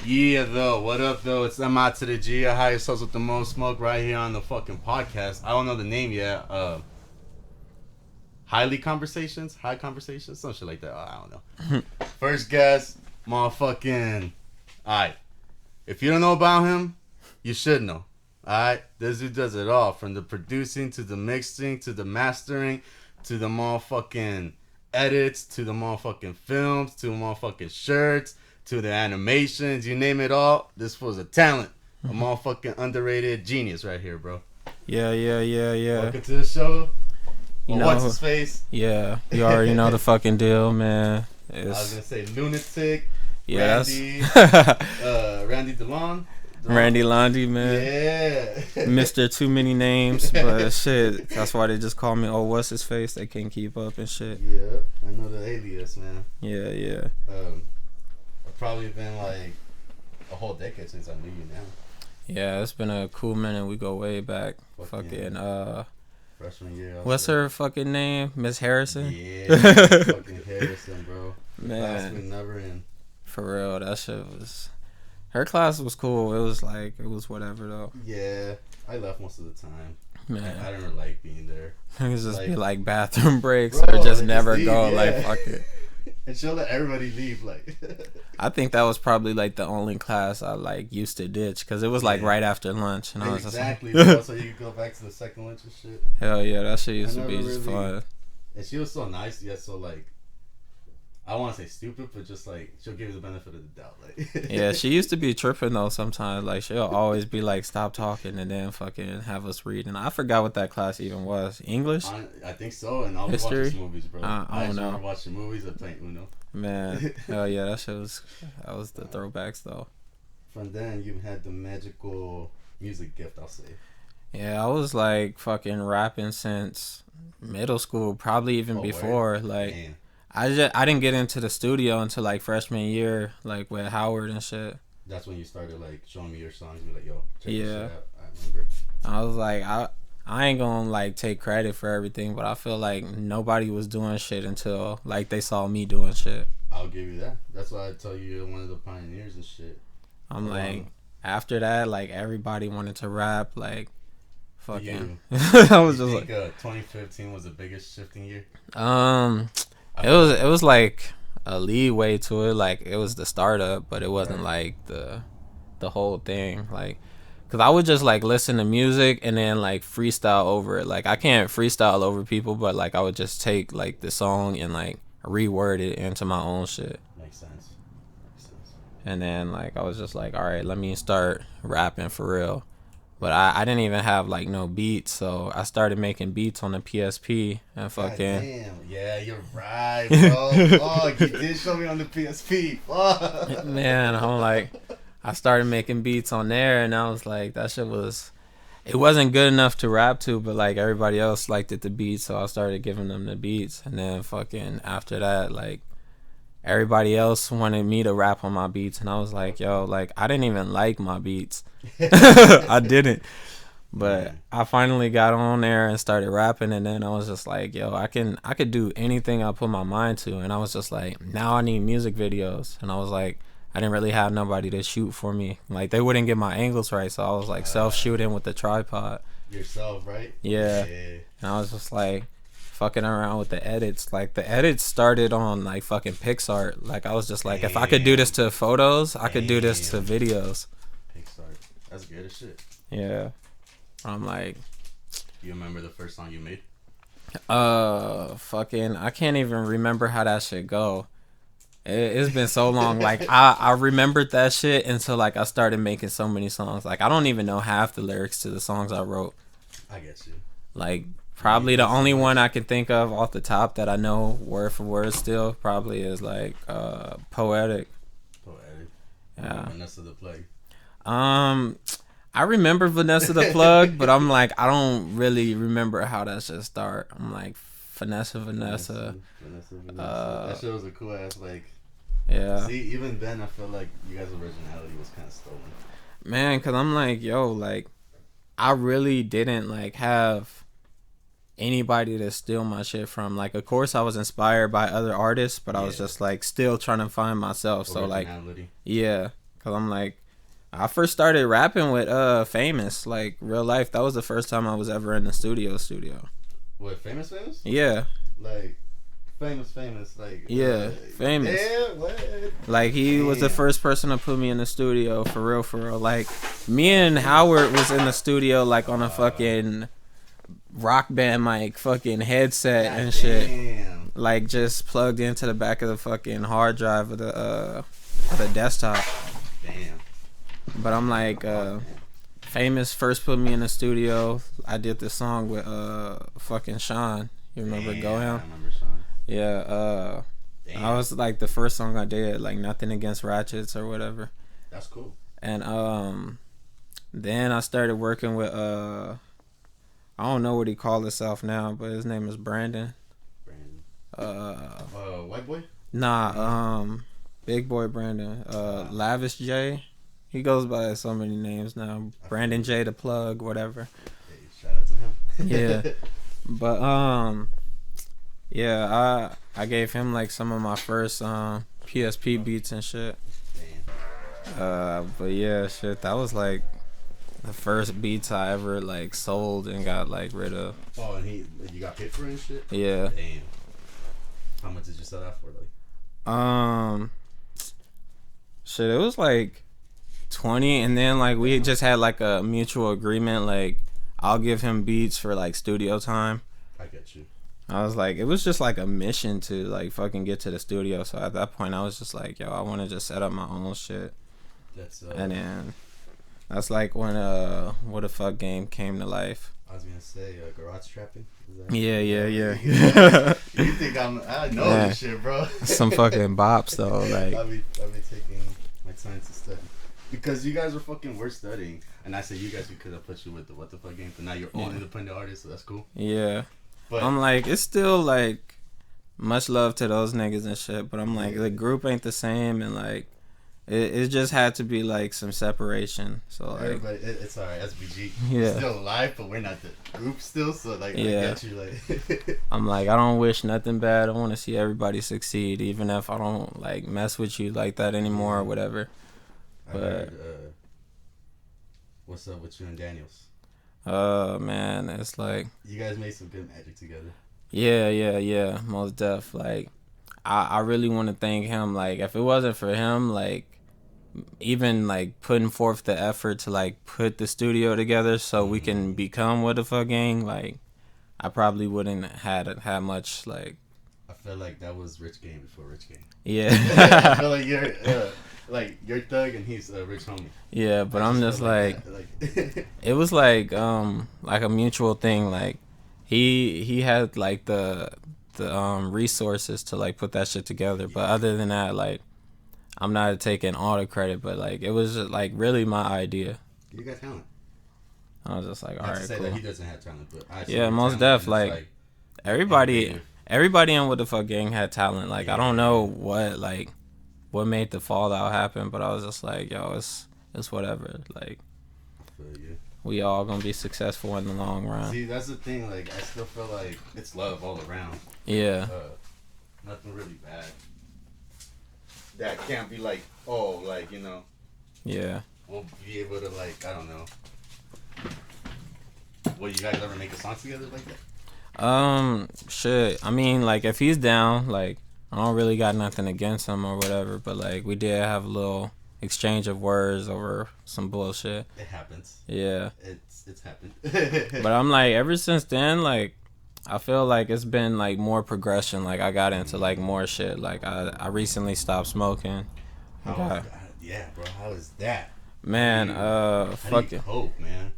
Yeah, though. What up, though? It's MI to the G. Highest host with the most smoke right here on the fucking podcast. I don't know the name yet. High Conversations, some shit like that. I don't know. First guest, motherfucking. Alright. If you don't know about him, you should know. Alright? This dude does it all. From the producing to the mixing to the mastering to the motherfucking edits to the motherfucking films to the motherfucking shirts to the animations. You name it all. This was a talent. A motherfucking underrated genius right here, bro. Yeah. Welcome to the show. You know, Olwhatshisface. Yeah, you already know the fucking deal, man. I was gonna say Lunatic. Yeah, Randy DeLon. Randy Lundy, man. Yeah. Mr. Too Many Names, but shit, that's why they just call me Olwhatshisface. They can't keep up and shit. Yeah, I know the alias, man. Yeah. I've probably been like a whole decade since I knew you now. Yeah, it's been a cool minute. We go way back. Fucking freshman year. What's her fucking name? Miss Harrison? Yeah, fucking Harrison, bro. Man. Class we never in. For real, that shit was... Her class was cool. It was whatever, though. Yeah, I left most of the time. Man. I didn't like being there. It was just be like bathroom breaks bro, or just never leave, go. yeah. Like, fuck it. And she'll let everybody leave, like. I think that was probably like the only class I like used to ditch because it was like right after lunch, and I was exactly, just like, bro, so you could go back to the second lunch and shit. Hell yeah, that shit used to be just fun. And she was so nice, yet so like, I don't want to say stupid, but just like she'll give you the benefit of the doubt, like. Yeah, she used to be tripping though sometimes. Like she'll always be like, "Stop talking," and then fucking have us read. And I forgot what that class even was. English? I think so. And I'll be History? watching movies, bro. I don't know. Watching movies or playing Uno. Man, hell yeah, that was the throwbacks though. From then, you had the magical music gift, I'll say. Yeah, I was like fucking rapping since middle school, probably even before. Word? Like, Man. I didn't get into the studio until like freshman year, like with Howard and shit. That's when you started like showing me your songs. You were like, yo, check this shit out. I remember. I was like, I ain't gonna like take credit for everything, but I feel like nobody was doing shit until like they saw me doing shit. I'll give you that. That's why I tell you you're one of the pioneers and shit. I'm like, after that, like everybody wanted to rap, like fucking. I was just like, 2015 was the biggest shifting year. It was like a leeway to it, like it was the startup, but it wasn't like the whole thing, like. Cause I would just like listen to music and then like freestyle over it. Like I can't freestyle over people, but like I would just take like the song and like reword it into my own shit. Makes sense. And then like I was just like, all right, let me start rapping for real. But I didn't even have like no beats, so I started making beats on the PSP and fucking. Damn, yeah, you're right, bro. Fuck, you did show me on the PSP. Fuck. Man, I'm like. I started making beats on there, and I was like, that shit it wasn't good enough to rap to, but like everybody else liked it, the beats, so I started giving them the beats. And then fucking after that, like everybody else wanted me to rap on my beats, and I was like, yo, like I didn't even like my beats. I didn't. But I finally got on there and started rapping, and then I was just like, yo, I could do anything I put my mind to. And I was just like, now I need music videos. And I was like, I didn't really have nobody to shoot for me. Like, they wouldn't get my angles right, so I was, like, self-shooting with the tripod. Yourself, right? Yeah. And I was just, like, fucking around with the edits. Like, the edits started on, like, fucking PixArt. Like, I was just like, if I could do this to photos, I could do this to videos. PixArt. That's good as shit. Yeah. I'm like... You remember the first song you made? Fucking... I can't even remember how that shit go. It's been so long. Like I remembered that shit until like I started making so many songs. Like I don't even know half the lyrics to the songs I wrote. I get you. Like probably the only one I can think of off the top that I know word for word still probably is like Poetic. Poetic. Yeah. Vanessa the Plug. I remember Vanessa the Plug, but I'm like I don't really remember how that should start. I'm like Vanessa. Vanessa. That shit was a cool ass like. Yeah. See, even then, I feel like you guys' originality was kind of stolen. Man, cause I'm like, yo, like, I really didn't like have anybody to steal my shit from. Like, of course, I was inspired by other artists, but I was just like still trying to find myself. So like, yeah, Cause I'm like, I first started rapping with Famous, like real life. That was the first time I was ever in the studio. What, Famous? Yeah. Like famous, like Yeah, Famous. Yeah, what? Like he was the first person to put me in the studio for real. Like me and Howard was in the studio like on a fucking Rock Band mic, fucking headset and shit. Damn. Like just plugged into the back of the fucking hard drive of the desktop. Damn. But I'm like, Famous first put me in the studio. I did this song with fucking Sean. You remember Go Ham? I remember Sean. Yeah, I was like the first song I did, like Nothing Against Ratchets or whatever. That's cool. And then I started working with I don't know what he called himself now, but his name is Brandon. White boy? Nah, Big Boy Brandon. Lavish J. He goes by so many names now. Brandon J the Plug, whatever. Hey, shout out to him. Yeah. But yeah, I gave him like some of my first PSP beats and shit. But yeah, shit, that was like the first beats I ever like sold and got like rid of. Oh, and you got paid for it and shit? Yeah. Damn. How much did you sell that for, like? Shit, it was like 20, and then like we just had like a mutual agreement, like I'll give him beats for like studio time. I get you. I was like, it was just like a mission to like fucking get to the studio. So at that point, I was just like, yo, I want to just set up my own shit. That's and then that's like when What the Fuck game came to life. I was gonna say garage trapping. Yeah. You think I know this shit, bro? Some fucking bops though. Like I'll be taking my time to study because you guys were studying, and I said you guys because I put you with the What the Fuck game, but now you're all independent artists, so that's cool. Yeah. But I'm like, it's still like much love to those niggas and shit, but I'm like, the group ain't the same, and like it just had to be like some separation. So like, everybody, it's alright. SBG, yeah, still alive, but we're not the group still. So like, yeah. I get you. Like, I'm like, I don't wish nothing bad. I want to see everybody succeed, even if I don't like mess with you like that anymore or whatever. I heard, what's up with you and Daniels? Man, it's like you guys made some good magic together. Yeah, most def. Like, I really want to thank him. Like, if it wasn't for him, like, even like putting forth the effort to like put the studio together so we can become What the Fuck Gang, like, I probably wouldn't had much like. I feel like that was Rich Gang before Rich Gang. Yeah. I feel like you're Thug and he's Rich Homie. Yeah, but I'm just like it was like a mutual thing. Like he had like the resources to like put that shit together. But other than that, like I'm not taking all the credit, but like it was just, like really my idea. You got talent. I was just like, all not right, to say cool. that he doesn't have talent, but yeah, most def. Like everybody in What the Fuck Gang had talent. Like I don't know what made the fallout happen, but I was just like, yo, it's whatever. Like we all gonna be successful in the long run. See, that's the thing. Like I still feel like it's love all around. Yeah. Nothing really bad. That can't be like, oh, like, you know. Yeah. We'll be able to, like, I don't know. Will you guys ever make a song together like that? Shit. I mean, like, if he's down, like, I don't really got nothing against him or whatever, but, like, we did have a little exchange of words over some bullshit. It happens. Yeah. It's happened. But I'm, like, ever since then, like, I feel like it's been like more progression. Like I got into like more shit. Like I recently stopped smoking. Yeah, bro. How is that? Man, fucking hope, man.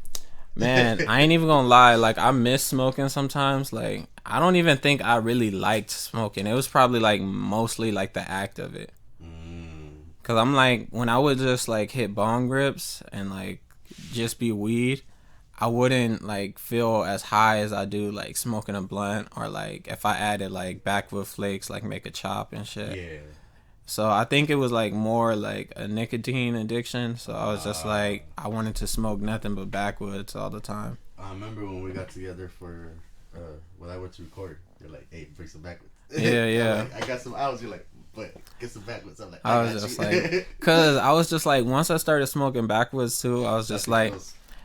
Man, I ain't even gonna lie. Like I miss smoking sometimes. Like I don't even think I really liked smoking. It was probably like mostly like the act of it. Cause I'm like when I would just like hit bong grips and like just be weed, I wouldn't like feel as high as I do like smoking a blunt or like if I added like backwood flakes, like make a chop and shit. Yeah. So I think it was like more like a nicotine addiction. So I was just like I wanted to smoke nothing but backwoods all the time. I remember when we got together for when I went to record. You're like, hey, bring some backwoods. Yeah. I got some hours. You're like, but get some backwards. I'm like, I was just like, cause I was just like, once I started smoking backwards too, I was just like,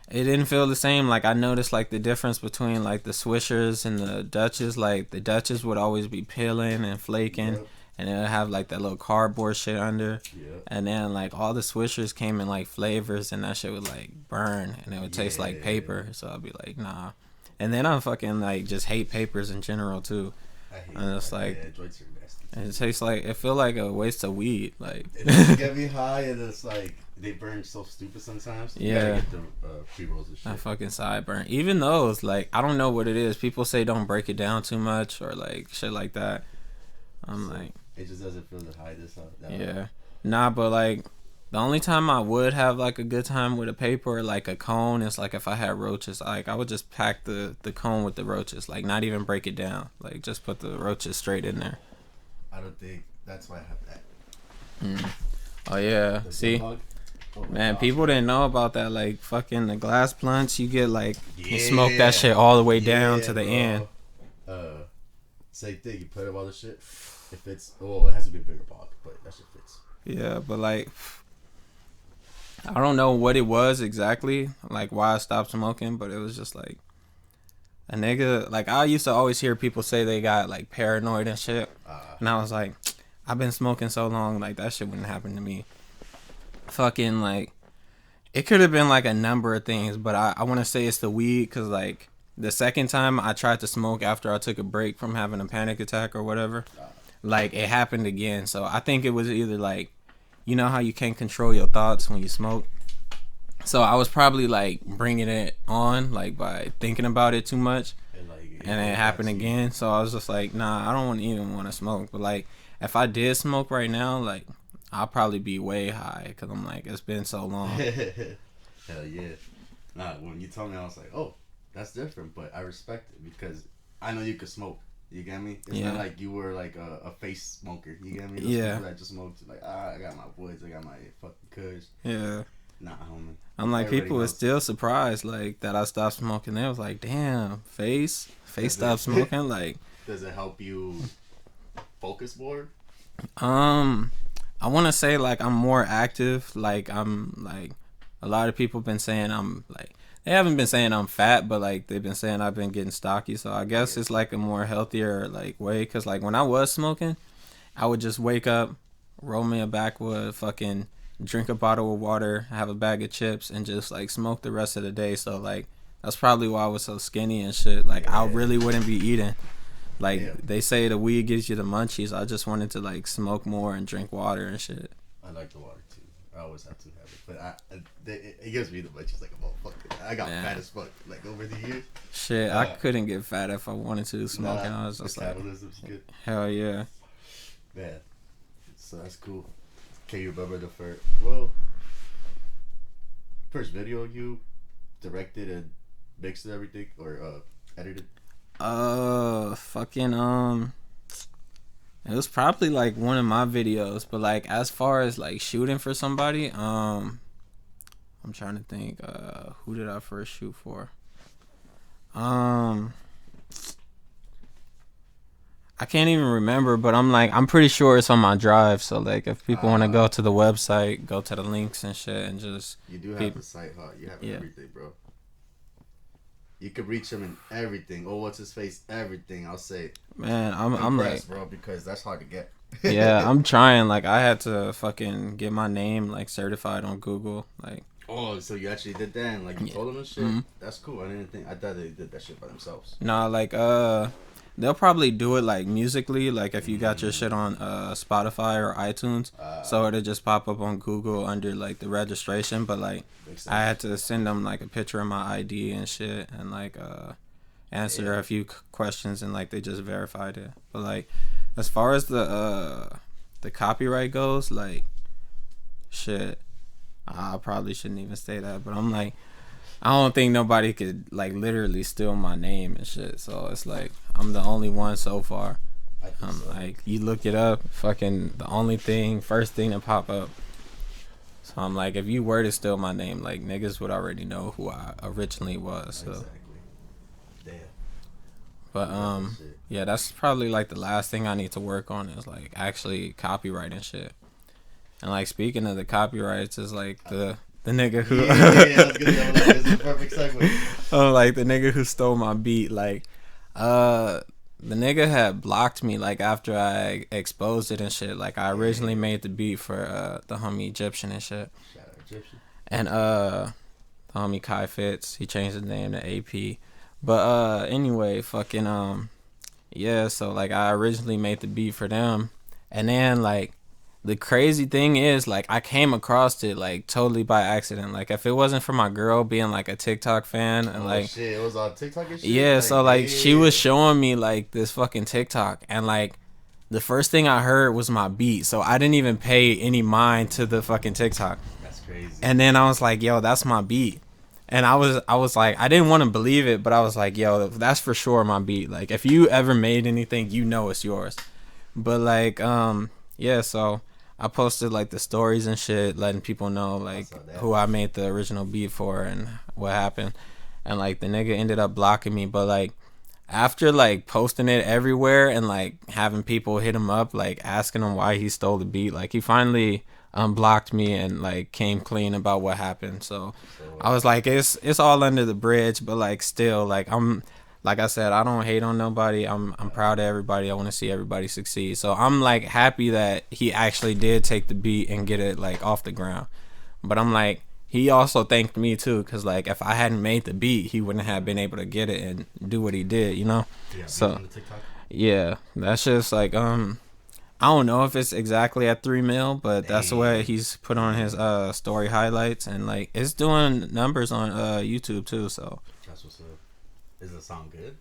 it didn't feel the same. Like I noticed like the difference between like the Swishers and the Dutches. Like the Dutches would always be peeling and flaking. Yep. And it would have like that little cardboard shit under. Yeah. And then like all the Swishers came in like flavors and that shit would like burn and it would taste like paper. So I'd be like, nah. And then I fucking like just hate papers in general too. I hate and it's like it tastes like it feel like a waste of weed. Like it get me high and it's like they burn so stupid sometimes. You gotta get the pre-rolls and shit. That fucking side burn. Even those, like I don't know what it is. People say don't break it down too much or like shit like that. I'm so, like it just doesn't feel the high this out. Yeah. Nah, but like the only time I would have like a good time with a paper or like a cone is like if I had roaches. Like I would just pack the cone with the roaches, like not even break it down. Like just put the roaches straight in there. I don't think that's why I have that. Oh yeah. See? Oh, man, people didn't know about that. Like fucking the glass blunts, you get like you smoke that shit all the way down to the end. Same thing, you put up all the shit. If it's it has to be a bigger bog, but that shit fits. Yeah, but like I don't know what it was exactly, like why I stopped smoking, but it was just like a nigga. Like I used to always hear people say they got like paranoid and shit, and I was like, I've been smoking so long, like that shit wouldn't happen to me. Fucking like, it could have been like a number of things, but I want to say it's the weed, cause like the second time I tried to smoke after I took a break from having a panic attack or whatever, like it happened again. So I think it was either like, you know how you can't control your thoughts when you smoke. So I was probably like bringing it on like by thinking about it too much, and it happened again. So I was just like, nah, I don't even want to smoke. But like if I did smoke right now, like I'll probably be way high because I'm like, it's been so long. Hell yeah. Nah, when you told me, I was like, oh, that's different, but I respect it because I know you could smoke. You get me? It's not like you were like a face smoker. You get me? Those people that just smoked like, I got my woods, I got my fucking kush. Yeah. Nah, homie. I'm like, people were still surprised like that I stopped smoking. They was like, damn, face stopped smoking. Like, does it help you focus more? I want to say like I'm more active. Like I'm like a lot of people been saying I'm like, they haven't been saying I'm fat, but like they've been saying I've been getting stocky. So I guess it's like a more healthier like way. Cause like when I was smoking, I would just wake up, roll me a backwood, fucking drink a bottle of water, have a bag of chips, and just like smoke the rest of the day. So like that's probably why I was so skinny and shit. Like I really wouldn't be eating. Like they say the weed gives you the munchies. I just wanted to like smoke more and drink water and shit. I like the water too. I always have to have it, but it gives me the munchies like a motherfucker. I got fat as fuck like over the years. Shit, I couldn't get fat if I wanted to smoke. I was just like, good. Hell yeah. Man, so that's cool. Can you remember the first video you directed and mixed and everything or edited? It was probably like one of my videos, but like as far as like shooting for somebody, I'm trying to think, who did I first shoot for? I can't even remember, but I'm pretty sure it's on my drive. So like, if people want to go to the website, go to the links and shit, and just you do have the site, huh? You have everything, bro. You could reach him in everything. Olwhatshisface, everything. I'll say, man, I'm like, bro, because that's hard to get. Yeah, I'm trying. Like, I had to fucking get my name like certified on Google. Like, oh, so you actually did that, and like you told them and shit. Mm-hmm. That's cool. I thought they did that shit by themselves. Nah, like they'll probably do it like musically, like if you got your shit on Spotify or iTunes, so it'll just pop up on Google under like the registration. But like I had to send them like a picture of my ID and shit, and like answer a few questions, and like they just verified it. But like as far as the copyright goes, like shit, I probably shouldn't even say that, but I'm like, I don't think nobody could like literally steal my name and shit. So it's like I'm the only one so far. Like you look it up, fucking the first thing to pop up. So I'm like, if you were to steal my name, like niggas would already know who I originally was. So. Exactly. Damn. But yeah, that's probably like the last thing I need to work on is like actually copywriting shit. And like speaking of the copyrights, is like the nigga who that's good. That's a perfect segue. Oh, like the nigga who stole my beat, like the nigga had blocked me like after I exposed it and shit. Like I originally made the beat for the homie Egyptian and shit. Shout out Egyptian. And the homie Kai Fitz, he changed his name to AP. But anyway, fucking yeah, so like I originally made the beat for them. And then like the crazy thing is like I came across it like totally by accident. Like if it wasn't for my girl being like a TikTok fan and like shit, it was on TikTok and shit. Yeah, like, so like she was showing me like this fucking TikTok and like the first thing I heard was my beat. So I didn't even pay any mind to the fucking TikTok. That's crazy. And then I was like, yo, that's my beat. And I was like, I didn't want to believe it, but I was like, yo, that's for sure my beat. Like, if you ever made anything, you know it's yours. But like, yeah, so I posted like the stories and shit, letting people know like who I made the original beat for and what happened. And like the nigga ended up blocking me, but like after like posting it everywhere and like having people hit him up, like asking him why he stole the beat, like he finally unblocked me and like came clean about what happened. So I was like, it's all under the bridge, but like still, like I'm, like I said, I don't hate on nobody. I'm proud of everybody. I want to see everybody succeed. So I'm like happy that he actually did take the beat and get it like off the ground. But I'm like, he also thanked me too, cause like if I hadn't made the beat, he wouldn't have been able to get it and do what he did, you know. Yeah, so yeah, that's just like I don't know if it's exactly at 3 mil, but that's what he's put on his story highlights, and like it's doing numbers on YouTube too. So that's what's up. Is the song good?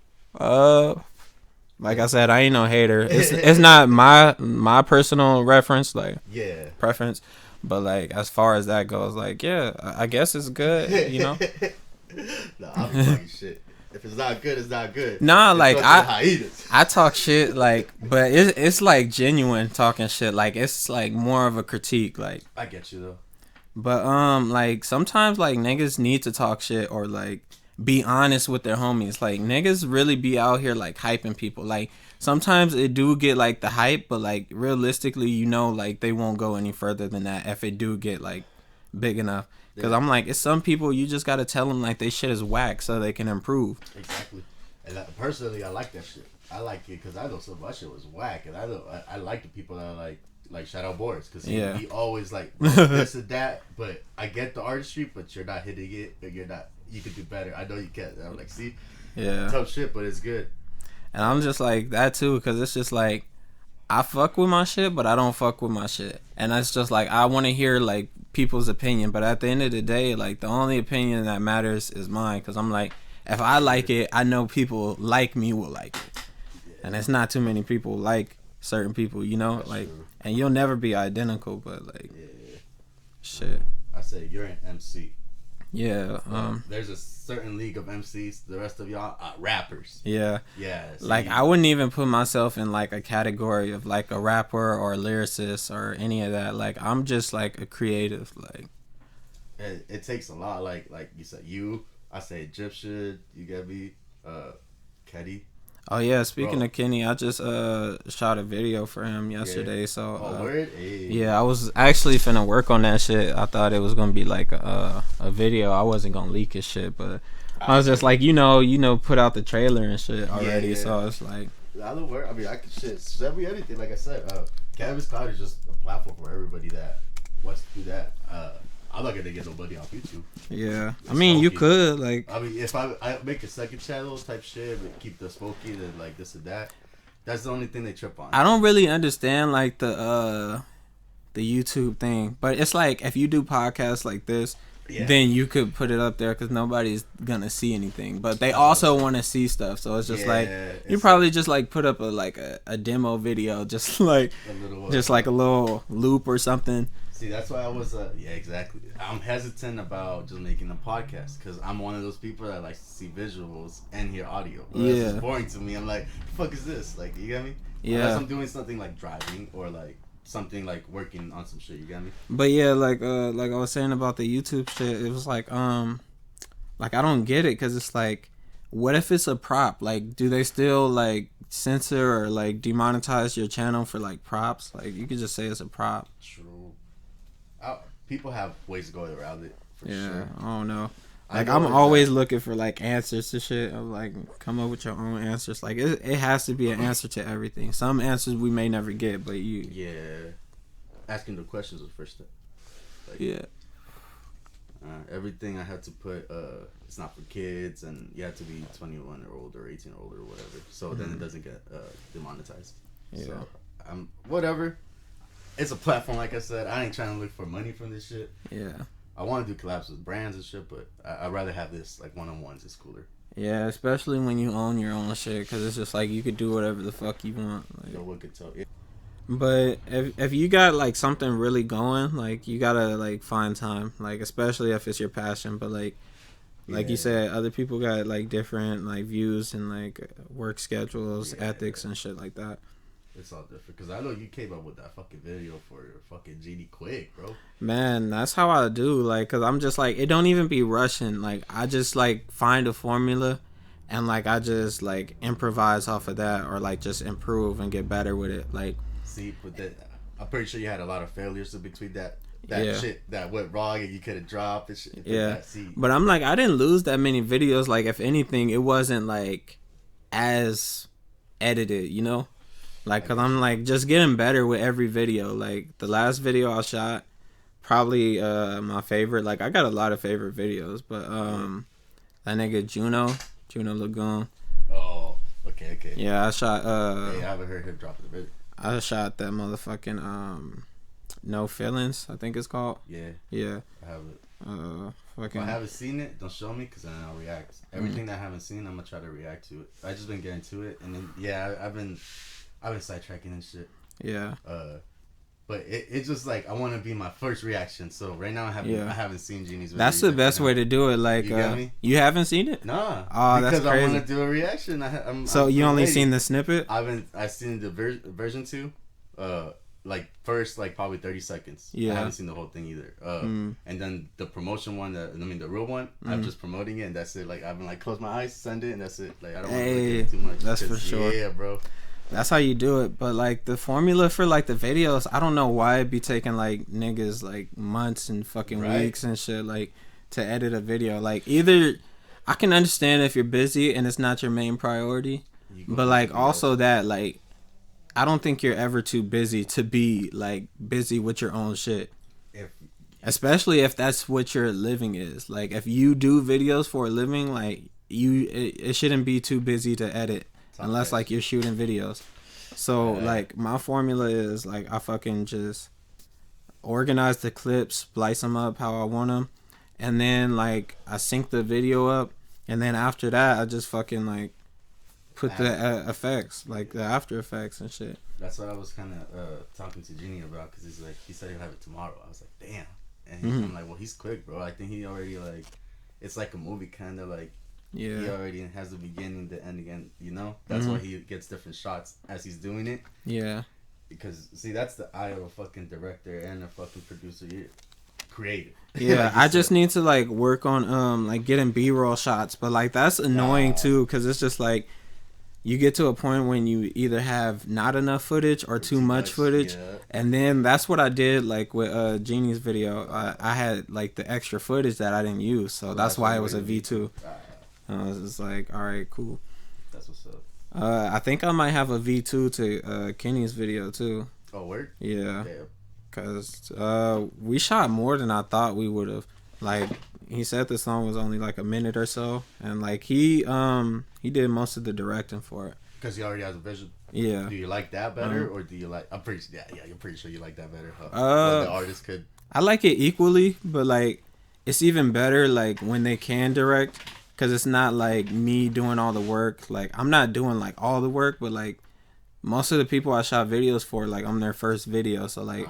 Like I said, I ain't no hater. It's not my personal reference, like preference, but like as far as that goes, like yeah, I guess it's good, you know. No, I'm talking shit. If it's not good, it's not good. Nah, like I talk shit, like, but it's like genuine talking shit. Like it's like more of a critique. Like I get you though. But like sometimes like niggas need to talk shit or like be honest with their homies. Like niggas really be out here like hyping people. Like sometimes it do get like the hype, but like realistically, you know, like they won't go any further than that if it do get like big enough. Because I'm like, it's some people you just gotta tell them like they shit is whack so they can improve. Exactly. And personally, I like that shit. I like it because I know some of my shit was whack, and I like the people that are like shout out Boris because he always like this and that. But I get the artistry, but you're not hitting it. But you're not. You could do better. I know you can. I'm like, see, tough shit, but it's good. And I'm just like that too, because it's just like I fuck with my shit, but I don't fuck with my shit, and that's just like I want to hear like people's opinion, but at the end of the day, like the only opinion that matters is mine, because I'm like, if I like it, I know people like me will like it, and it's not too many people like certain people, you know. That's like true. And you'll never be identical, but like shit, I say you're an MC. There's a certain league of MCs. The rest of y'all rappers. Like I wouldn't even put myself in like a category of like a rapper or a lyricist or any of that. Like I'm just like a creative. Like it takes a lot. Like you said, I say Egyptian. You get me, Keddy. Oh yeah, speaking of Kenny, I just shot a video for him yesterday. So word? Hey. Yeah, I was actually finna work on that shit. I thought it was gonna be like a video. I wasn't gonna leak his shit, but I was just like, you know, put out the trailer and shit already. So it's like I don't work. I mean, I can send me anything. Like I said, Canvas Cloud is just a platform for everybody that wants to do that. I'm not gonna get nobody off YouTube. Yeah, I mean, you could like. I mean, if I make a second channel type shit, but keep the smoky and like this and that, that's the only thing they trip on. I don't really understand like the YouTube thing, but it's like if you do podcasts like this, then you could put it up there because nobody's gonna see anything. But they also want to see stuff, so it's just like you probably just like put up a demo video, just like a little loop or something. See, that's why I was, exactly. I'm hesitant about just making a podcast because I'm one of those people that likes to see visuals and hear audio. It's boring to me. I'm like, the fuck is this? Like, you get me? Yeah. Unless I'm doing something like driving or like something like working on some shit. You get me? But yeah, like I was saying about the YouTube shit, it was like I don't get it because it's like, what if it's a prop? Like, do they still like censor or like demonetize your channel for like props? Like, you could just say it's a prop. True. People have ways to go around it. For Yeah, sure. I don't know. Like, I'm always looking for like answers to shit. I'm like, come up with your own answers. Like, it has to be an answer to everything. Some answers we may never get, but you. Yeah. Asking the questions was the first step. Like, Yeah. Everything I had to put, it's not for kids, and you have to be 21 or older, 18 or older, or whatever. So then it doesn't get demonetized. Yeah. So whatever. It's a platform, like I said. I ain't trying to look for money from this shit. Yeah. I want to do collabs with brands and shit, but I'd rather have this like one-on-ones. It's cooler. Yeah, especially when you own your own shit, because it's just like you could do whatever the fuck you want. Like, No one could tell. Yeah. but if you got like something really going, like you gotta like find time, like especially if it's your passion. But like you said, other people got like different like views and like work schedules, ethics and shit like that. It's all different, because I know you came up with that fucking video for your fucking Genie quick, bro. Man, that's how I do, like, because I'm just like, it don't even be rushing. Like, I just like find a formula and like I just like improvise off of that, or like just improve and get better with it. Like, see, but I'm pretty sure you had a lot of failures in between that shit that went wrong and you could have dropped and shit. Yeah, but I'm like, I didn't lose that many videos. Like, if anything, it wasn't like as edited, you know? Like, cause I'm like just getting better with every video. Like, the last video I shot, probably my favorite. Like, I got a lot of favorite videos, but that nigga Juno Lagoon. Oh, okay. Yeah, I shot. I haven't heard him drop the video. I shot that motherfucking No Feelings, I think it's called. Yeah. I have it. Fucking. If I haven't seen it, don't show me, because then I'll react. Everything that I haven't seen, I'm gonna try to react to it. I just been getting to it, and then I've been sidetracking and shit. Yeah. But it's just like I want to be my first reaction. So right now I haven't seen Genie's video. That's the best way to do it. Like, you got me? You haven't seen it? Nah. Oh, that's crazy. I want to do a reaction. So you only seen the snippet? I've seen the version 2. Like first, like probably 30 seconds. Yeah. I haven't seen the whole thing either. And then the promotion one, the real one, I'm just promoting it, and that's it. Like, I've been like, close my eyes, send it, and that's it. Like, I don't want to look at it too much. That's for sure. Yeah, bro. That's how you do it. But like the formula for like the videos, I don't know why it be taking like niggas like months and fucking weeks and shit like to edit a video. Like, either I can understand if you're busy and it's not your main priority, but like also that like I don't think you're ever too busy to be like busy with your own shit. Especially if that's what your living is. Like, if you do videos for a living, like it shouldn't be too busy to edit unless like you're shooting videos. So like my formula is like I fucking just organize the clips, splice them up how I want them, and then like I sync the video up, and then after that I just fucking like put the effects, like the After Effects and shit. That's what I was kind of talking to Genie about, because he said he'll have it tomorrow. I was like, damn. And I'm like, well, he's quick, bro. I think he already like, it's like a movie, kind of like, he already has the beginning, the end again, you know? That's why he gets different shots as he's doing it. Yeah. Because, see, that's the eye of a fucking director and a fucking producer. You're creative. Yeah, like I just need to like work on like getting B-roll shots, but like that's annoying too, because it's just like you get to a point when you either have not enough footage or too much footage, and then that's what I did like with Genie's video. I had like the extra footage that I didn't use, so that's why it was a V2. I was just like, all right, cool. That's what's up. I think I might have a V2 to Kenny's video too. Oh, word? Yeah. Cause we shot more than I thought we would have. Like, he said the song was only like a minute or so, and like he did most of the directing for it. Because he already has a vision. Yeah. Do you like that better, or do you like? I'm pretty. Yeah. You're pretty sure you like that better. Huh? The artist could. I like it equally, but like it's even better like when they can direct, because it's not like me doing all the work. Like, I'm not doing like all the work, but like most of the people I shot videos for, like, I'm their first video, so like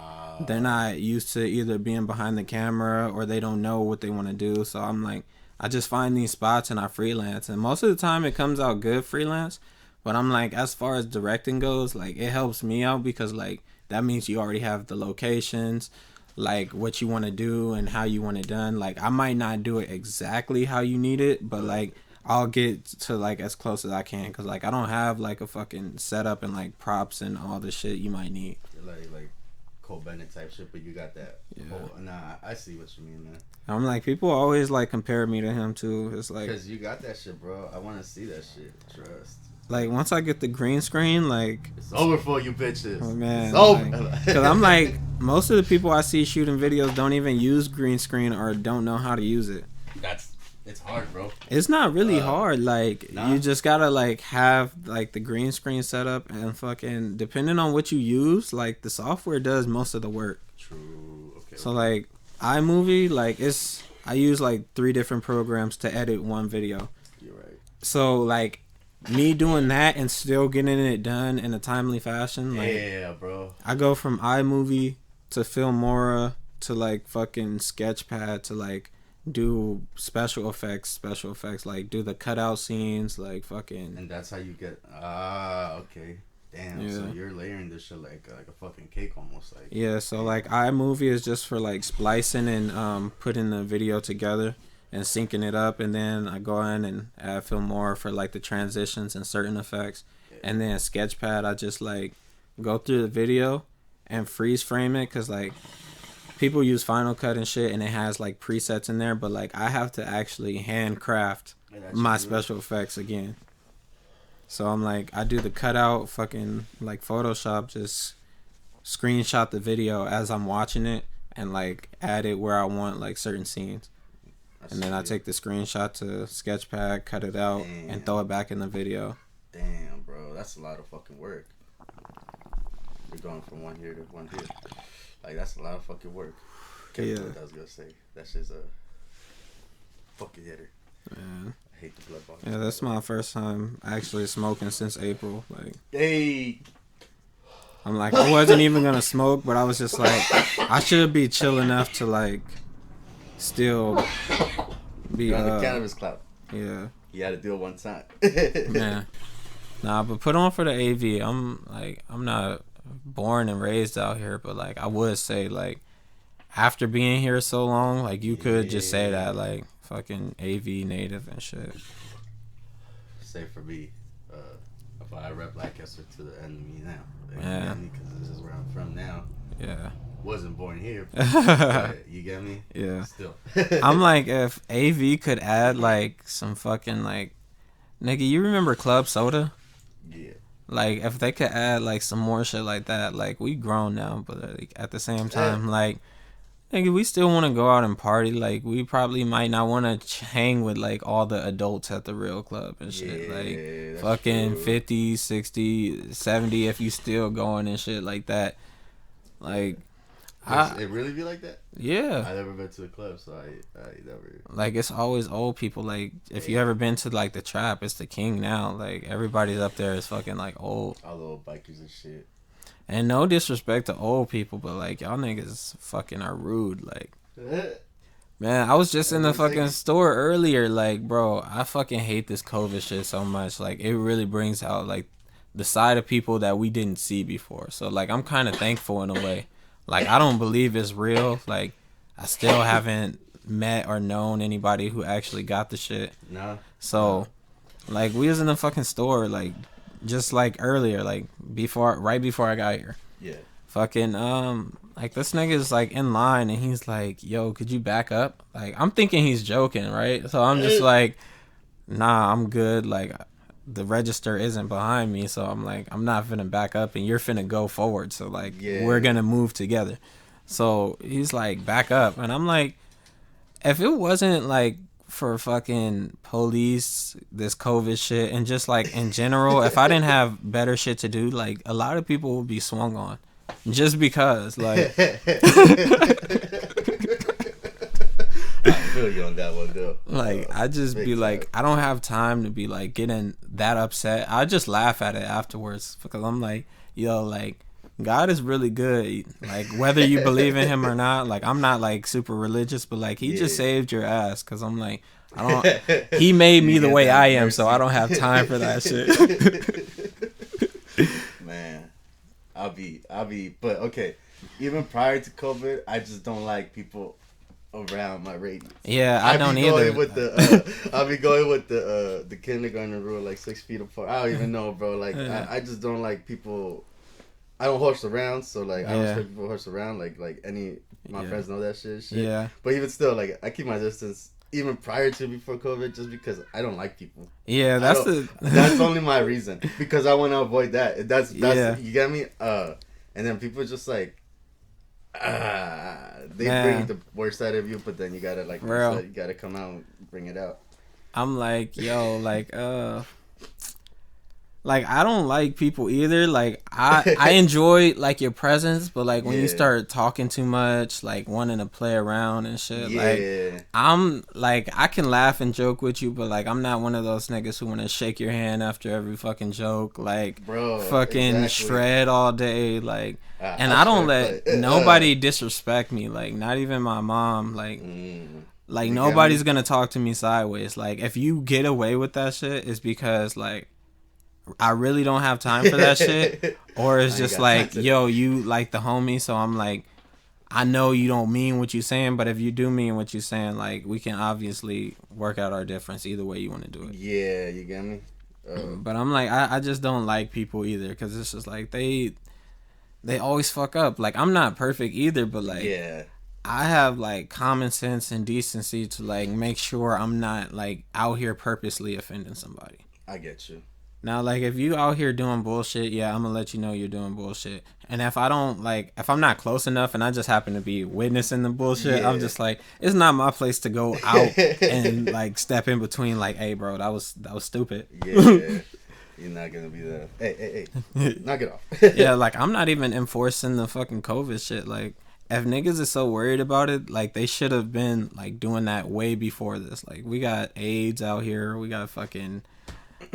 they're not used to either being behind the camera or they don't know what they want to do. So I'm like, I just find these spots and I freelance, and most of the time it comes out good freelance. But I'm like, as far as directing goes, like it helps me out, because like that means you already have the locations, like what you want to do and how you want it done. Like, I might not do it exactly how you need it, but like I'll get to like as close as I can because like I don't have like a fucking setup and like props and all the shit you might need. Like Cole Bennett type shit, but you got that. Yeah. Nah, I see what you mean, man. I'm like, people always like compare me to him too. It's like, because you got that shit, bro. I want to see that shit. Trust. Like once I get the green screen, like it's over for you bitches. Oh man, it's over. Because I'm like, most of the people I see shooting videos don't even use green screen or don't know how to use it. It's hard, bro. It's not really hard. Like nah. you just gotta like have like the green screen set up and fucking depending on what you use, like the software does most of the work. True. Okay. So like iMovie, like I use like 3 different programs to edit one video. You're right. So like me doing that and still getting it done in a timely fashion, like yeah, bro. I go from iMovie to Filmora to like fucking Sketchpad to like do special effects, like do the cutout scenes, like fucking. And that's how you get. Okay. Damn. Yeah. So you're layering this shit like a fucking cake almost, like. Yeah. So like iMovie is just for like splicing and putting the video together and syncing it up, and then I go in and add Filmora for like the transitions and certain effects, and then Sketchpad I just like go through the video and freeze frame it, cause like people use Final Cut and shit and it has like presets in there, but like I have to actually handcraft my special effects again. So I'm like, I do the cutout, fucking like Photoshop, just screenshot the video as I'm watching it and like add it where I want like certain scenes. And then I take the screenshot to Sketchpad, cut it out, and throw it back in the video. Damn, bro. That's a lot of fucking work. You're going from one here to one here. Like, that's a lot of fucking work. Yeah. What I was going to say. That shit's a fucking hitter. Man. I hate the blood bottle. Yeah, that's my first time actually smoking since April. Like, hey. I'm like, I wasn't even going to smoke, but I was just like, I should be chill enough to, like, still be You're on the cannabis cloud. Yeah. You had to do it one time. Man. Nah, but put on for the AV. I'm not born and raised out here, but like I would say like after being here so long, like you could just say that like fucking AV native and shit. Say for me, if I rep Lancaster to the end of me now. Like, yeah. Because this is where I'm from now. Yeah. Wasn't born here. You get me? Yeah. Still. I'm like, if AV could add like some fucking like, nigga, you remember Club Soda? Yeah. Like if they could add like some more shit like that, like we grown now, but like at the same time, like, nigga, we still want to go out and party. Like we probably might not want to hang with like all the adults at the real club and shit. Like fucking true. 50, 60, 70 if you still going and shit like that. Like. It really be like that? Yeah. I never been to the club, so I never. Like it's always old people. Like if you ever been to like the Trap, it's the king now. Like everybody's up there is fucking like old. All the old bikers and shit. And no disrespect to old people, but like y'all niggas fucking are rude. Like, man, I was just in the fucking store earlier. Like, bro, I fucking hate this COVID shit so much. Like it really brings out like the side of people that we didn't see before. So like I'm kind of thankful in a way. Like, I don't believe it's real. Like, I still haven't met or known anybody who actually got the shit. Nah. So, like, we was in the fucking store, like, just, like, earlier, like, right before I got here. Yeah. Fucking, like, this nigga's, like, in line, and he's like, yo, could you back up? Like, I'm thinking he's joking, right? So, I'm just like, nah, I'm good. Like, the register isn't behind me, so I'm like, I'm not finna back up and you're finna go forward, so like we're gonna move together. So he's like, back up, and I'm like, if it wasn't like for fucking police, this COVID shit, and just like in general, if I didn't have better shit to do, like a lot of people would be swung on just because like I feel you on that one though. Like I just be like, I don't have time to be like getting that upset. I just laugh at it afterwards because I'm like, yo, like God is really good. Like whether you believe in him or not, like I'm not like super religious, but like he just saved your ass because I'm like, I don't. He made me the way I am, mercy. So I don't have time for that shit. Man, I'll be. But okay, even prior to COVID, I just don't like people around my radius. Yeah, I don't either. I'll be going with the kindergarten rule, like 6 feet apart. I don't even know, bro. Like I just don't like people. I don't horse around, so like I don't expect people to horse around. Like any my friends know that shit. Yeah. But even still, like I keep my distance even prior to before COVID, just because I don't like people. Yeah, that's only my reason, because I want to avoid that. That's you get me. And then people just like. They bring the worst out of you, but then you gotta you gotta come out and bring it out. I'm like, yo, like I don't like people either. Like I enjoy like your presence, but like when you start talking too much, like wanting to play around and shit, like I'm like I can laugh and joke with you, but like I'm not one of those niggas who want to shake your hand after every fucking joke, like fucking shred all day, like. And I don't let nobody disrespect me, like not even my mom, like nobody's gonna talk to me sideways. Like if you get away with that shit, it's because like I really don't have time for that shit, or it's just like, yo, you like the homie, so I'm like, I know you don't mean what you're saying, but if you do mean what you're saying, like we can obviously work out our difference either way you want to do it. Yeah, you get me. But I'm like, I just don't like people either, because it's just like they always fuck up. Like I'm not perfect either, but like I have like common sense and decency to like make sure I'm not like out here purposely offending somebody. I get you. Now, like, if you out here doing bullshit, yeah, I'm gonna let you know you're doing bullshit. And if I don't, like, if I'm not close enough and I just happen to be witnessing the bullshit, I'm just like, it's not my place to go out and, like, step in between, like, hey, bro, that was stupid. Yeah. You're not gonna be the, hey, knock it off. Yeah, like, I'm not even enforcing the fucking COVID shit. Like, if niggas is so worried about it, like, they should have been, like, doing that way before this. Like, we got AIDS out here. We got fucking...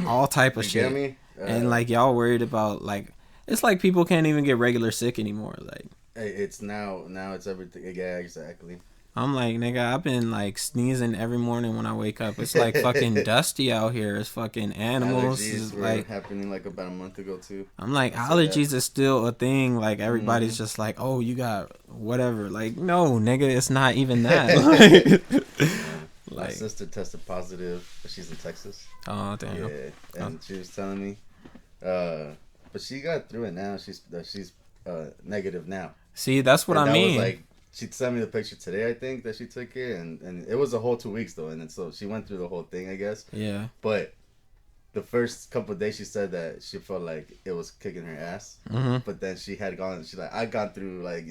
all type of shit, and like y'all worried about like it's like people can't even get regular sick anymore. Like it's now it's everything. Yeah, exactly. I'm like, nigga, I've been like sneezing every morning when I wake up. It's like fucking dusty out here. It's fucking animals. Allergies were like happening like about a month ago too. I'm like, allergies is still a thing. Like everybody's just like, oh, you got whatever. Like no, nigga, it's not even that. My sister tested positive, but she's in Texas. Oh damn! Yeah, and she was telling me, but she got through it now. She's negative now. See, that's what I mean. Was like she sent me the picture today. I think that she took it, and it was a whole 2 weeks though, and then, so she went through the whole thing, I guess. Yeah. But the first couple of days, she said that she felt like it was kicking her ass. Mm-hmm. But then she had gone. She's like, I gone through like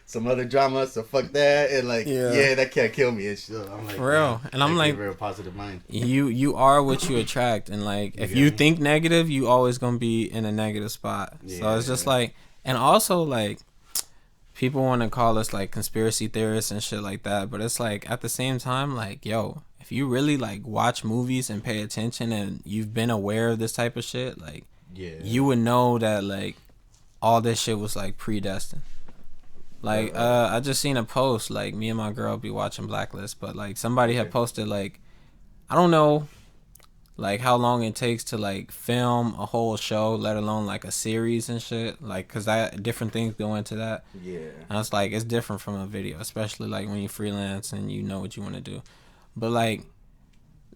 some other drama, so fuck that, and like that can't kill me and shit. I'm like, for real, and I'm like, very positive mind. You are what you attract, and like if you think negative, you always gonna be in a negative spot. So it's just like, and also like people want to call us like conspiracy theorists and shit like that, but it's like at the same time, like yo, if you really like watch movies and pay attention and you've been aware of this type of shit, like you would know that like all this shit was like predestined. Like, I just seen a post, like, me and my girl be watching Blacklist, but, like, somebody had posted, like, I don't know, like, how long it takes to, like, film a whole show, let alone, like, a series and shit. Like, because different things go into that. Yeah. And it's, like, it's different from a video, especially, like, when you freelance and you know what you want to do. But, like,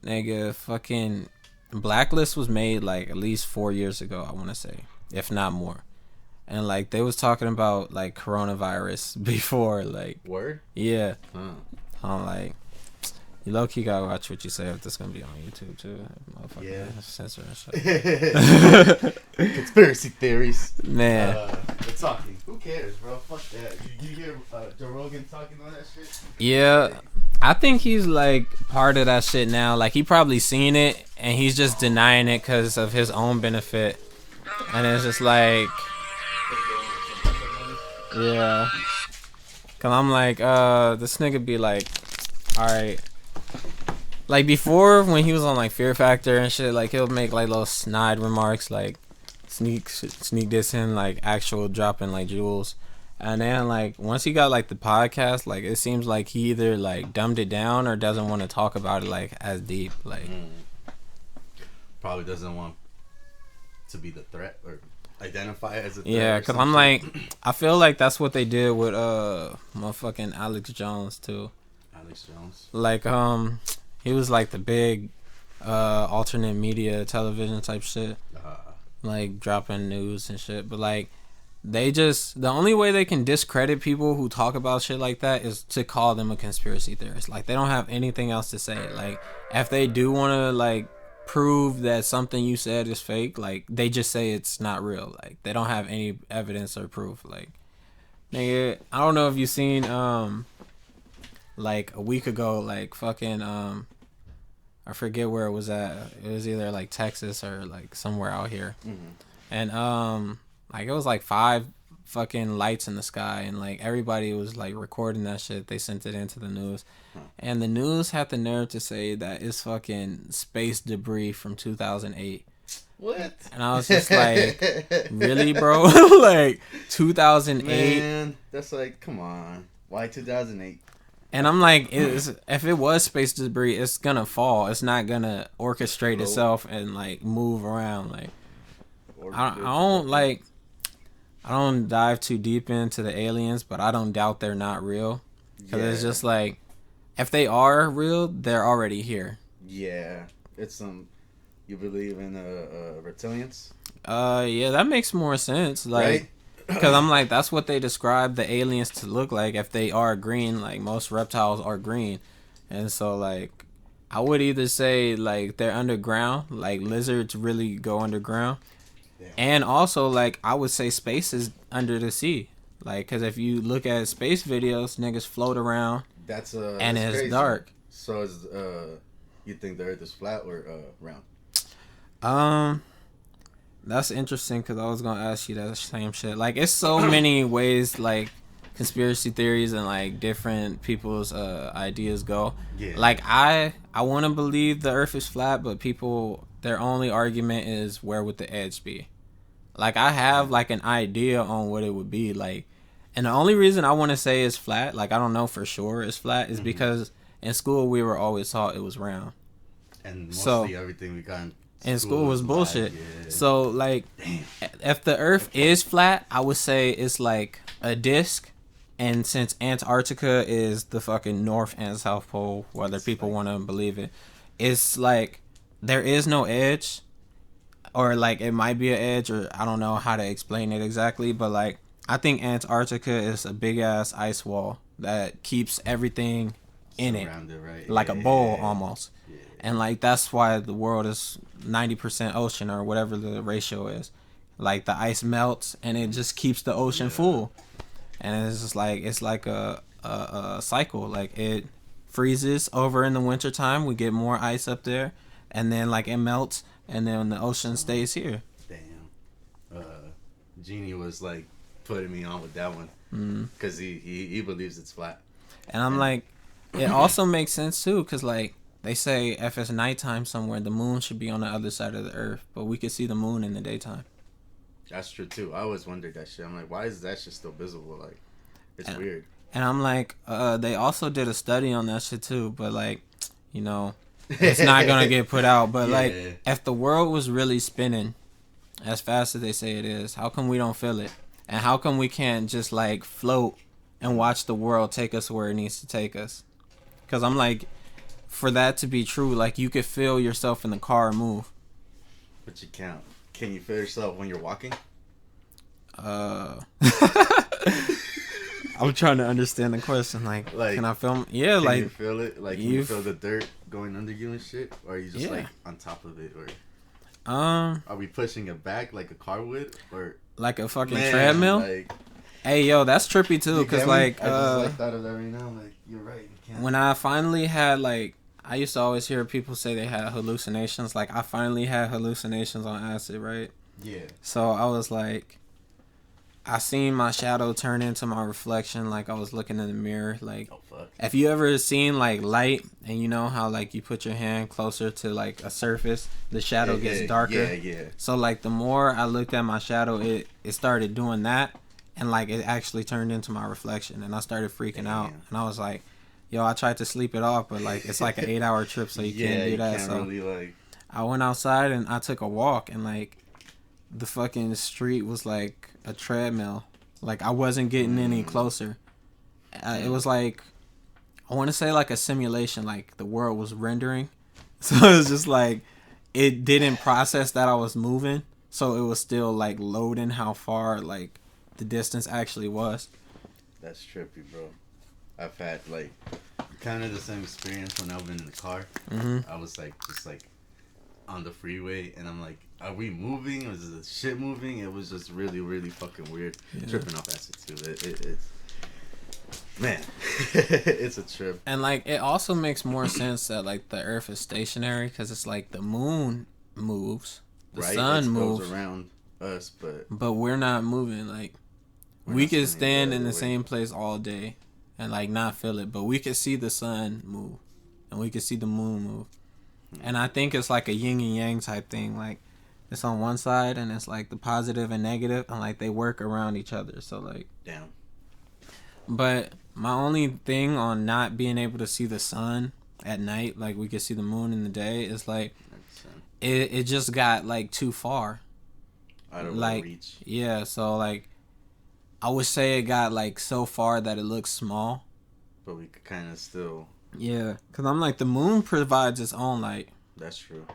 nigga, fucking Blacklist was made, like, at least 4 years ago, I want to say, if not more. And, like, they was talking about, like, coronavirus before, like... Word? Yeah. I'm like, you low-key gotta watch what you say if this gonna be on YouTube, too. Motherfucker, censor and shit. Conspiracy theories. Man. It's talking. Who cares, bro? Fuck that. You hear Joe Rogan talking on that shit? Yeah. I think he's, like, part of that shit now. Like, he probably seen it, and he's just denying it because of his own benefit. And it's just like... Yeah. Cause I'm like, this nigga be like, alright. Like before when he was on like Fear Factor and shit, like he'll make like little snide remarks like sneak this in like actual dropping like jewels. And then like once he got like the podcast, like it seems like he either like dumbed it down or doesn't want to talk about it like as deep. Like probably doesn't want to be the threat or identify as a threat. Yeah, because I'm like, I feel like that's what they did with motherfucking Alex Jones too. Alex Jones. Like he was like the big alternate media television type shit. Like dropping news and shit. But like they just, the only way they can discredit people who talk about shit like that is to call them a conspiracy theorist. Like they don't have anything else to say. Like if they do want to like prove that something you said is fake, like they just say it's not real. Like they don't have any evidence or proof. Like nigga, I don't know if you seen like a week ago, like fucking I forget where it was at. It was either like Texas or like somewhere out here. And like it was like 5 fucking lights in the sky, and like everybody was like recording that shit. They sent it into the news, and the news had the nerve to say that it's fucking space debris from 2008. What? And I was just like, really, bro? Like 2008? Man, that's like, come on. Why 2008? And I'm like, if it was space debris, it's gonna fall. It's not gonna orchestrate itself and like move around. Like I don't dive too deep into the aliens, but I don't doubt they're not real. Because it's just like, if they are real, they're already here. Yeah. It's you believe in reptilians? Yeah, that makes more sense. Like, right? Because I'm like, that's what they describe the aliens to look like if they are green. Like, most reptiles are green. And so, like, I would either say, like, they're underground. Like, lizards really go underground. Yeah. And also, like, I would say space is under the sea. Like, because if you look at space videos, niggas float around. And it's crazy. Dark. So, you think the Earth is flat or round? That's interesting because I was gonna ask you that same shit. Like, it's so many ways like conspiracy theories and like different people's ideas go. Yeah. Like I want to believe the Earth is flat, but people, their only argument is where would the edge be. Like I have like an idea on what it would be like, and the only reason I want to say it's flat, like I don't know for sure it's flat, is because in school we were always taught it was round. And mostly everything we got in school was bullshit. Yeah. So like, if the Earth is flat, I would say it's like a disc. And since Antarctica is the fucking North and South Pole, whether people want to believe it, it's like there is no edge, or like it might be an edge, or I don't know how to explain it exactly, but like I think Antarctica is a big ass ice wall that keeps everything in it, right? Like a bowl almost. Yeah. And like that's why the world is 90% ocean or whatever the ratio is. Like the ice melts and it just keeps the ocean full. And it's just like, it's like a cycle. Like it freezes over in the wintertime, we get more ice up there, and then like it melts, and then the ocean stays here. Damn. Jeannie was like putting me on with that one because he believes it's flat. And I'm like, it also makes sense too, because like they say if it's nighttime somewhere, the moon should be on the other side of the earth, but we could see the moon in the daytime. That's true too. I always wondered that shit. I'm like, why is that shit still visible? Like, it's weird. And I'm like, they also did a study on that shit too, but like, you know, it's not gonna get put out. But like, if the world was really spinning as fast as they say it is, how come we don't feel it? And how come we can't just like float and watch the world take us where it needs to take us? Because I'm like, for that to be true, like you could feel yourself in the car move. But you can't. Can you feel yourself when you're walking? I'm trying to understand the question. Like can I feel? Yeah, can like you feel it? Like you feel the dirt going under you and shit, or are you just like on top of it, or are we pushing it back like a car would, or like a fucking treadmill? Like, hey, yo, that's trippy too, cause like I just like thought of that right now. Like you're right. You can't. When I finally had like. I used to always hear people say they had hallucinations. Like, I finally had hallucinations on acid, right? Yeah. So, I was like, I seen my shadow turn into my reflection. Like, I was looking in the mirror. Like, if you ever seen, like, light, and you know how, like, you put your hand closer to, like, a surface, the shadow gets darker. Yeah. So, like, the more I looked at my shadow, it started doing that. And, like, it actually turned into my reflection. And I started freaking out. And I was like... Yo, I tried to sleep it off, but like it's like an 8-hour trip, so you can't do that. Can't so really, like... I went outside and I took a walk, and like the fucking street was like a treadmill. Like I wasn't getting any closer. It was like I want to say like a simulation, like the world was rendering. So it was just like, it didn't process that I was moving. So it was still like loading how far like the distance actually was. That's trippy, bro. I've had like kind of the same experience when I've been in the car. I was like, just like on the freeway, and I'm like, are we moving? Was the shit moving? It was just really, really fucking weird. Tripping off acid too. It's man, it's a trip. And like, it also makes more sense that like the Earth is stationary, because it's like the moon moves, the sun moves goes around us, but we're not moving. Like, we could stand in the same place all day and like not feel it, but we could see the sun move and we could see the moon move. And I think it's like a yin and yang type thing. Like, it's on one side and it's like the positive and negative, and like they work around each other. So like, damn. But my only thing on not being able to see the sun at night, like we could see the moon in the day, is like it just got like too far. Out of like reach. Yeah, so like I would say it got like so far that it looks small. But we could kind of still. Yeah, cause I'm like, the moon provides its own light. That's true.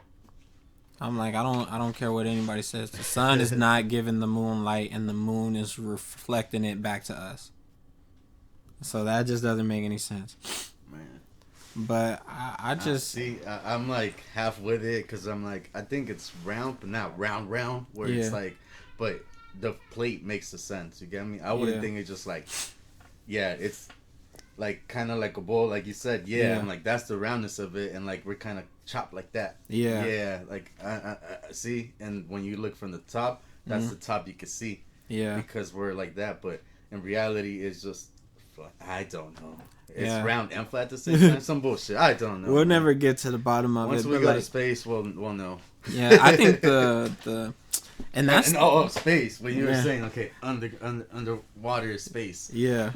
I'm like, I don't care what anybody says. The sun is not giving the moon light, and the moon is reflecting it back to us. So that just doesn't make any sense. Man. But I just see. I'm like half with it, because I'm like, I think it's round, but not round, where it's like, but the plate makes the sense. You get me? I wouldn't think it's just like, it's like kind of like a bowl, like you said. I'm like, that's the roundness of it, and like we're kind of chopped like that. Like I see. And when you look from the top, that's the top you can see. Because we're like that, but in reality, it's just, I don't know. It's round and flat at the same time. Some bullshit. I don't know. We'll never get to the bottom of Once it. Once we go to space, we'll know. Yeah, I think the and that's space. When you were saying underwater space. Yeah.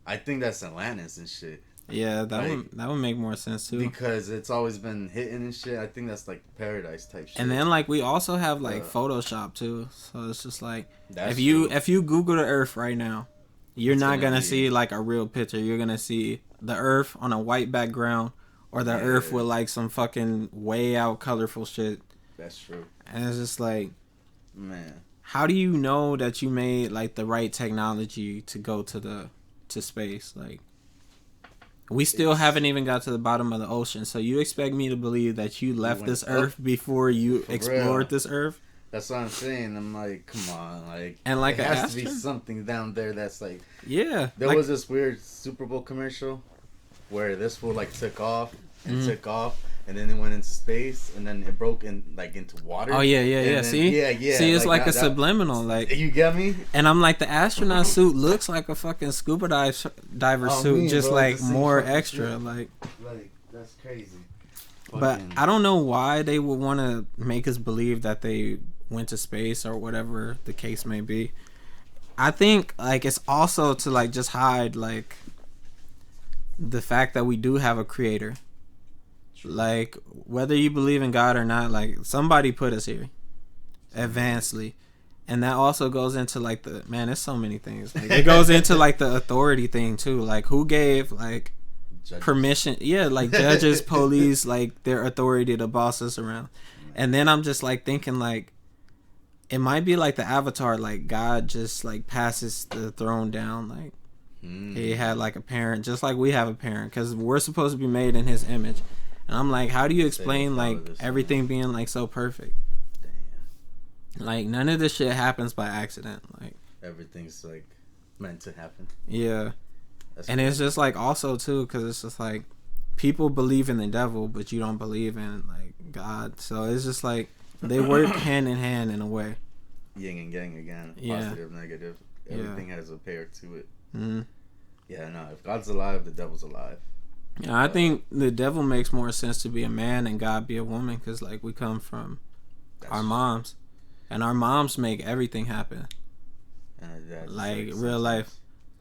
I think that's Atlantis and shit. Yeah, that would make more sense too. Because it's always been hitting and shit. I think that's like paradise type shit. And then like we also have like Photoshop too. So it's just like, if you Google the Earth right now, you're not gonna see like a real picture. You're gonna see the Earth on a white background, or the Earth with like some fucking way out colorful shit. That's true. And it's just like, man, how do you know that you made like the right technology to go to space? Like, we still haven't even got to the bottom of the ocean. So you expect me to believe that you left this Earth before you explored this Earth? That's what I'm saying. I'm like, come on, like, and like, it has to be something down there that's like, there was this weird Super Bowl commercial where this fool like took off, and then it went into space, and then it broke into water. Oh yeah. See, it's like a subliminal, like, you get me. And I'm like, the astronaut suit looks like a fucking scuba diver suit, just bro, like more extra, like that's crazy. But I don't know why they would want to make us believe that they went to space or whatever the case may be. I think like it's also to like just hide like the fact that we do have a creator. True. Like, whether you believe in God or not, like, somebody put us here advancedly. And that also goes into like there's so many things. Like, it goes into like the authority thing too. Like, who gave like judges. Permission? Yeah, like judges, police, like their authority to boss us around. And then I'm just like thinking like, it might be like the Avatar, like God just like passes the throne down. Like, he had like a parent, just like we have a parent, because we're supposed to be made in his image. And I'm like, how do you explain like everything being like so perfect? Damn. Like, none of this shit happens by accident. Like, everything's like meant to happen. Yeah. And it's just like also too, because it's just like people believe in the devil, but you don't believe in like God. So it's just like they work hand in hand in a way. Yin and yang again. Positive, negative. Everything has a pair to it. Yeah, no. If God's alive, the devil's alive. Yeah, I think the devil makes more sense to be a man and God be a woman, because like we come from our moms, and our moms make everything happen. Like real life.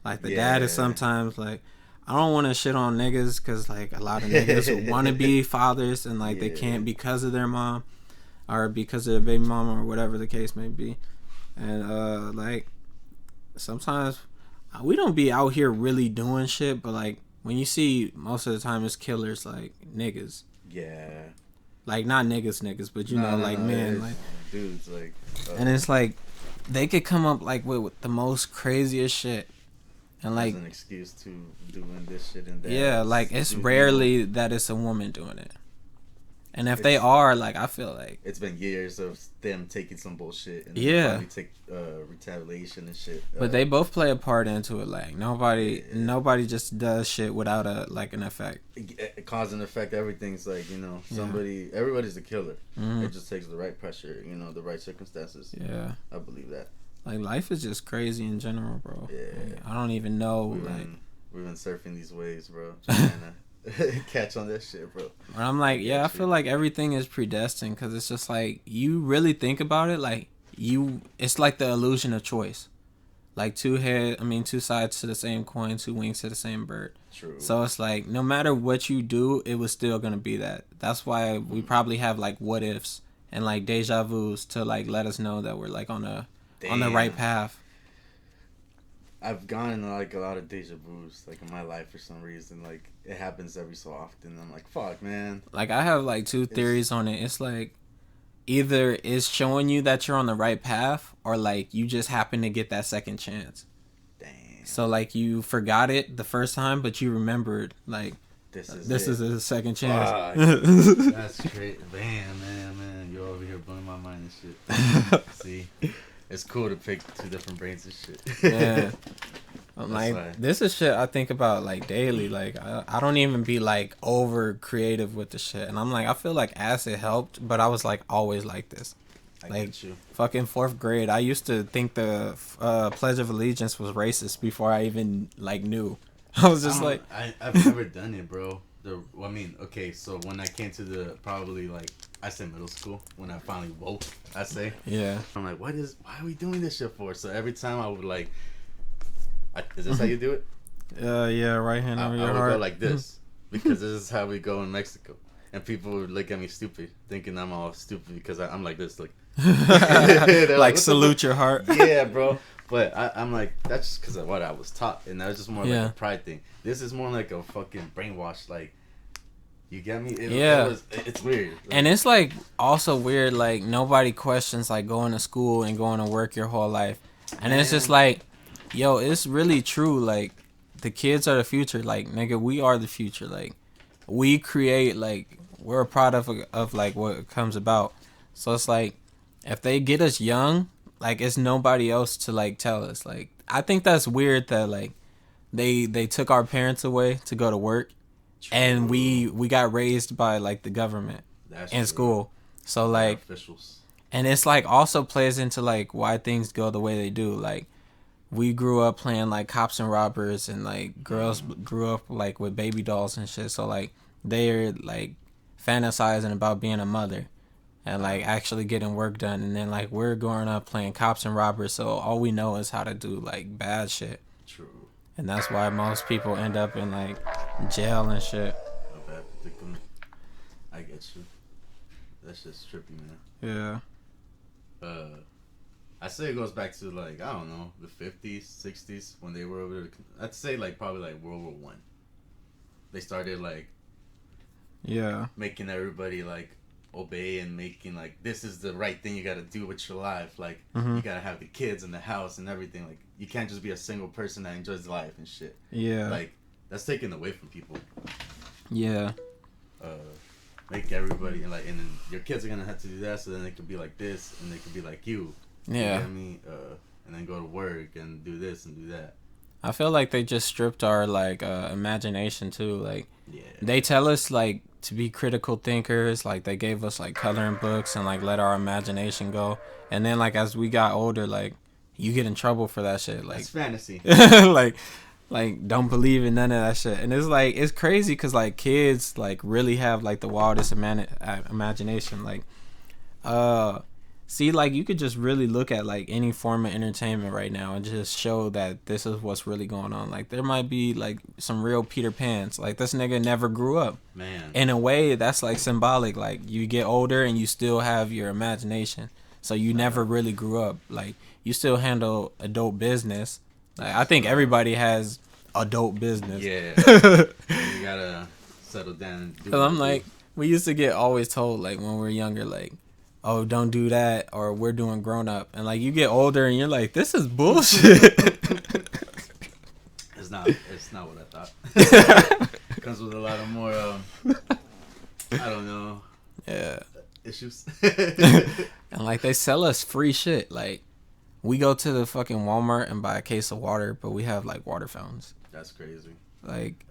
Like the dad is sometimes like, I don't want to shit on niggas, because like a lot of niggas want to be fathers and like they can't because of their mom or because of their baby mama or whatever the case may be. And like sometimes we don't be out here really doing shit, but like when you see most of the time it's killers like niggas. Yeah. Like not niggas, but you know, like men, like dudes, like. And it's like they could come up like with the most craziest shit, and like as an excuse to doing this shit and that. Yeah, like it's rarely that it's a woman doing it. And if they are, like, I feel like it's been years of them taking some bullshit and yeah, take retaliation and shit. But they both play a part into it. Like nobody just does shit without an effect. Cause and effect. Everything's like everybody's a killer. Mm-hmm. It just takes the right pressure, the right circumstances. Yeah, I believe that. Like life is just crazy in general, bro. Yeah, like, I don't even know. We've been surfing these waves, bro. Trying to catch on that shit, bro. And I'm like, I feel like everything is predestined because it's just like you really think about it, like it's like the illusion of choice, like two sides to the same coin, two wings to the same bird. True. So it's like no matter what you do, it was still gonna be that. That's why we probably have like what ifs and like deja vus to like let us know that we're like on the right path. I've gone in like a lot of deja vus like in my life for some reason. Like it happens every so often. I'm like, fuck, man. Like I have like two theories on it. It's like either it's showing you that you're on the right path, or like you just happen to get that second chance. Damn. So like you forgot it the first time, but you remembered like this is a second chance. That's great, man. You're over here blowing my mind and shit. See. It's cool to pick two different brains and shit. Yeah. I'm like, this is shit I think about like daily. Like I don't even be like over creative with the shit. And I'm like, I feel like acid helped, but I was like always like this. Like fucking 4th grade, I used to think the Pledge of Allegiance was racist before I even like knew. I was just like, I've never done it, bro. So when I came to the probably like I say middle school, when I finally woke, I say, yeah, I'm like, why are we doing this shit for? So every time I would like, is this how you do it? Yeah, right hand over your heart. I would go like this because this is how we go in Mexico, and people would look at me stupid, thinking I'm all stupid because I'm like this, like, like salute your heart. Yeah, bro. But I'm like, that's just because of what I was taught, and that's just more like a pride thing. This is more like a fucking brainwash, like, you get me? It's weird. Like, and it's like also weird, like nobody questions like going to school and going to work your whole life, and it's just like, yo, it's really true. Like the kids are the future. Like nigga, we are the future. Like we create. Like we're a product of like what comes about. So it's like if they get us young. Like it's nobody else to like tell us. Like I think that's weird that like they took our parents away to go to work, and we got raised by like the government in school. So like officials. And it's like also plays into like why things go the way they do. Like we grew up playing like cops and robbers, and like girls grew up like with baby dolls and shit. So like they're like fantasizing about being a mother. And like actually getting work done, and then like we're growing up playing cops and robbers, so all we know is how to do like bad shit. True. And that's why most people end up in like jail and shit. A bad predicament. I get you. That's just trippy, man. Yeah. I say it goes back to like I don't know the 50s, 60s when they were over there. I'd say like probably like World War One. They started like. Yeah. Making everybody like. Obey and making like this is the right thing you gotta do with your life, like you gotta have the kids in the house and everything, like you can't just be a single person that enjoys life and shit. Yeah, like that's taken away from people. Yeah. Make everybody and then your kids are gonna have to do that, so then they could be like this and they could be like you. Yeah. You know what I mean? And then go to work and do this and do that. I feel like they just stripped our like imagination too. Like they tell us like to be critical thinkers. Like they gave us like coloring books and like let our imagination go. And then like as we got older, like you get in trouble for that shit. Like it's fantasy. like don't believe in none of that shit. And it's like it's crazy because like kids like really have like the wildest imagination. Like see, like, you could just really look at, like, any form of entertainment right now and just show that this is what's really going on. Like, there might be, like, some real Peter Pans. Like, this nigga never grew up. Man. In a way, that's, like, symbolic. Like, you get older and you still have your imagination. So you never really grew up. Like, you still handle adult business. Like, I think everybody has adult business. Yeah. You gotta settle down and do. Cause I'm like, we used to get always told like when we were younger, like, oh, don't do that, or we're doing grown up, and like you get older and you're like, this is bullshit. It's not what I thought. Comes with a lot of more I don't know. Yeah. Issues. And like they sell us free shit. Like we go to the fucking Walmart and buy a case of water, but we have like water fountains. That's crazy. Like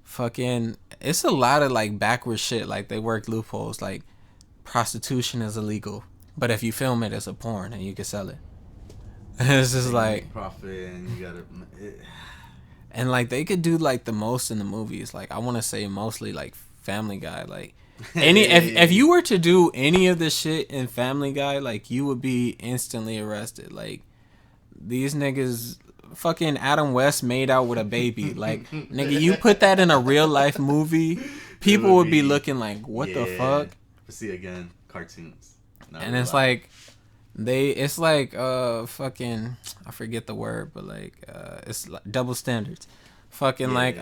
fucking, it's a lot of like backward shit. Like they work loopholes. Like prostitution is illegal, but if you film it, it's a porn and you can sell it. It's just like profit, and you gotta. And like they could do like the most in the movies. Like I want to say mostly like Family Guy. Like if you were to do any of this shit in Family Guy, like you would be instantly arrested. Like these niggas, fucking Adam West made out with a baby. Like nigga, you put that in a real life movie, people would be looking like, what the fuck? But see again, cartoons. And it's like it's like fucking, I forget the word, but like it's like double standards. Fucking like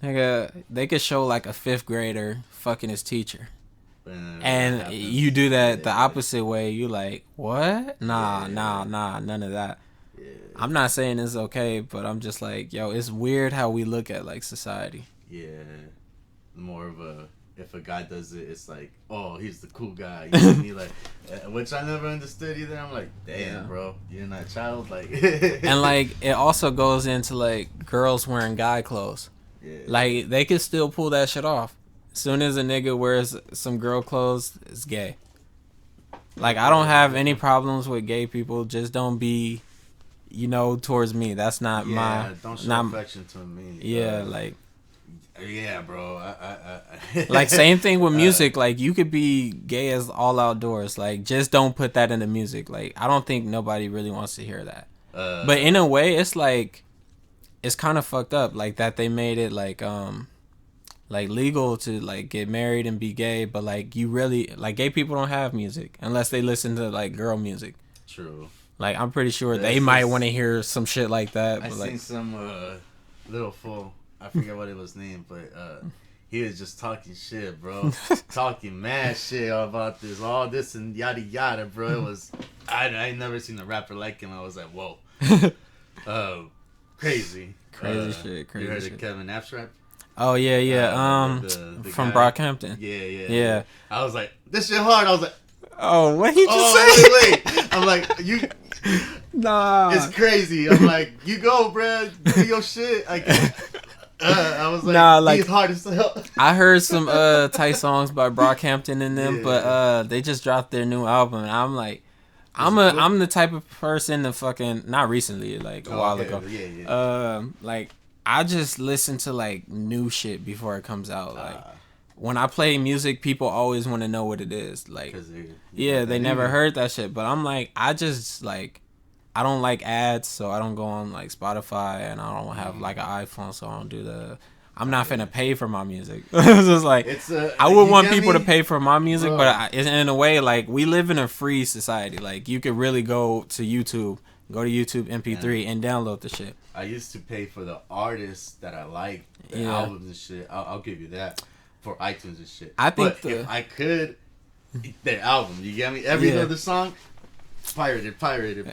nigga, they could show like a 5th grader fucking his teacher. And you do that the opposite way, you like, what? Nah, none of that. Yeah. I'm not saying it's okay, but I'm just like, yo, it's weird how we look at like society. Yeah. More of a, if a guy does it, it's like, oh, he's the cool guy. You know what I mean? Like, which I never understood either. I'm like, damn, bro, you're not a child. Like, and like it also goes into like girls wearing guy clothes. Yeah. Like they can still pull that shit off. As soon as a nigga wears some girl clothes, it's gay. Like I don't have any problems with gay people. Just don't be, towards me. That's not my. Don't show affection to me. Yeah, like. Yeah, bro. Like same thing with music. Like you could be gay as all outdoors. Like just don't put that in the music. Like I don't think nobody really wants to hear that. But in a way, it's like it's kind of fucked up. Like that they made it like legal to like get married and be gay. But like you really like gay people don't have music unless they listen to like girl music. True. Like I'm pretty sure they might want to hear some shit like that. But I like seen some little fool. I forget what it was named, but he was just talking shit, bro. Talking mad shit about all this and yada yada, bro. It was I ain't never seen a rapper like him. I was like, whoa, crazy shit. Crazy. You heard of Kevin Napp's rap? Oh yeah. The from guy. Brockhampton. Yeah. I was like, this shit hard. I was like, oh, what he just say? Wait. I'm like, you. Nah. It's crazy. I'm like, you go, bro. Do your shit. I was like, nah, like he's hard as hell. I heard some tight songs by Brockhampton in them, but they just dropped their new album, and I'm like, I'm the type of person to fucking not recently, like a while ago. Yeah. Like I just listen to like new shit before it comes out. Like when I play music, people always want to know what it is. Like they never heard that shit, but I'm like, I just like. I don't like ads, so I don't go on like Spotify, and I don't have like an iPhone, so I don't do I'm not finna pay for my music. It's just like I would want people to pay for my music, but in a way, like we live in a free society. Like you could really go to YouTube MP3 and download the shit. I used to pay for the artists that I like, the albums and shit. I'll give you that for iTunes and shit. But if I could, their album, you get me? Every other song. Pirated.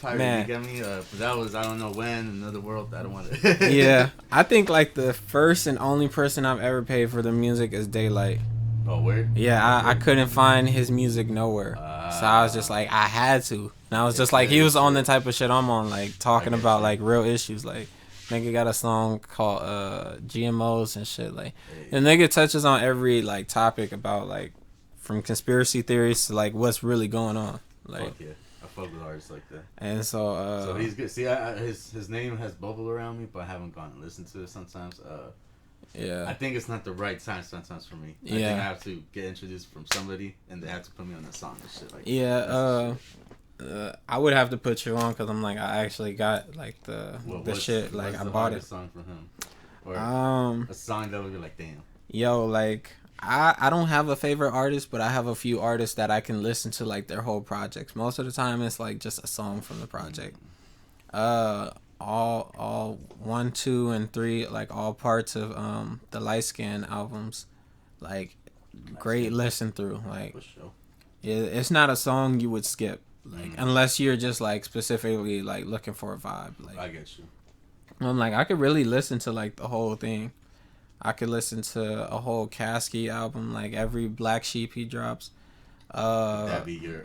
Man. You get me? But that was, I don't know when, another world. I don't want to. Yeah. I think like the first and only person I've ever paid for the music is Daylight. Oh, word? Yeah, I couldn't find his music nowhere. So I was just like, I had to. And I was just like, he was on the type of shit I'm on, like talking about like real issues. Like, nigga got a song called GMOs and shit. Like, the nigga touches on every like topic about like from conspiracy theories to like what's really going on. Like, fuck yeah. Fuck with artists like that. And so he's good. See, his name has bubbled around me, but I haven't gone and listened to it sometimes. I think it's not the right time sometimes for me. I think I have to get introduced from somebody, and they have to put me on a song and shit like that. I would have to put you on because I'm like, I actually got like the shit. Like I bought it. Song from him, or a song that would be like, damn. Yo, like. I don't have a favorite artist, but I have a few artists that I can listen to like their whole projects. Most of the time, it's like just a song from the project. all 1, 2, and 3, like all parts of the Light Skin albums, like great listen through. Like For sure. it's not a song you would skip, like unless you're just like specifically like looking for a vibe. Like I get you. I'm like I could really listen to like the whole thing. I could listen to a whole Caskey album, like every Black Sheep he drops. Would that be your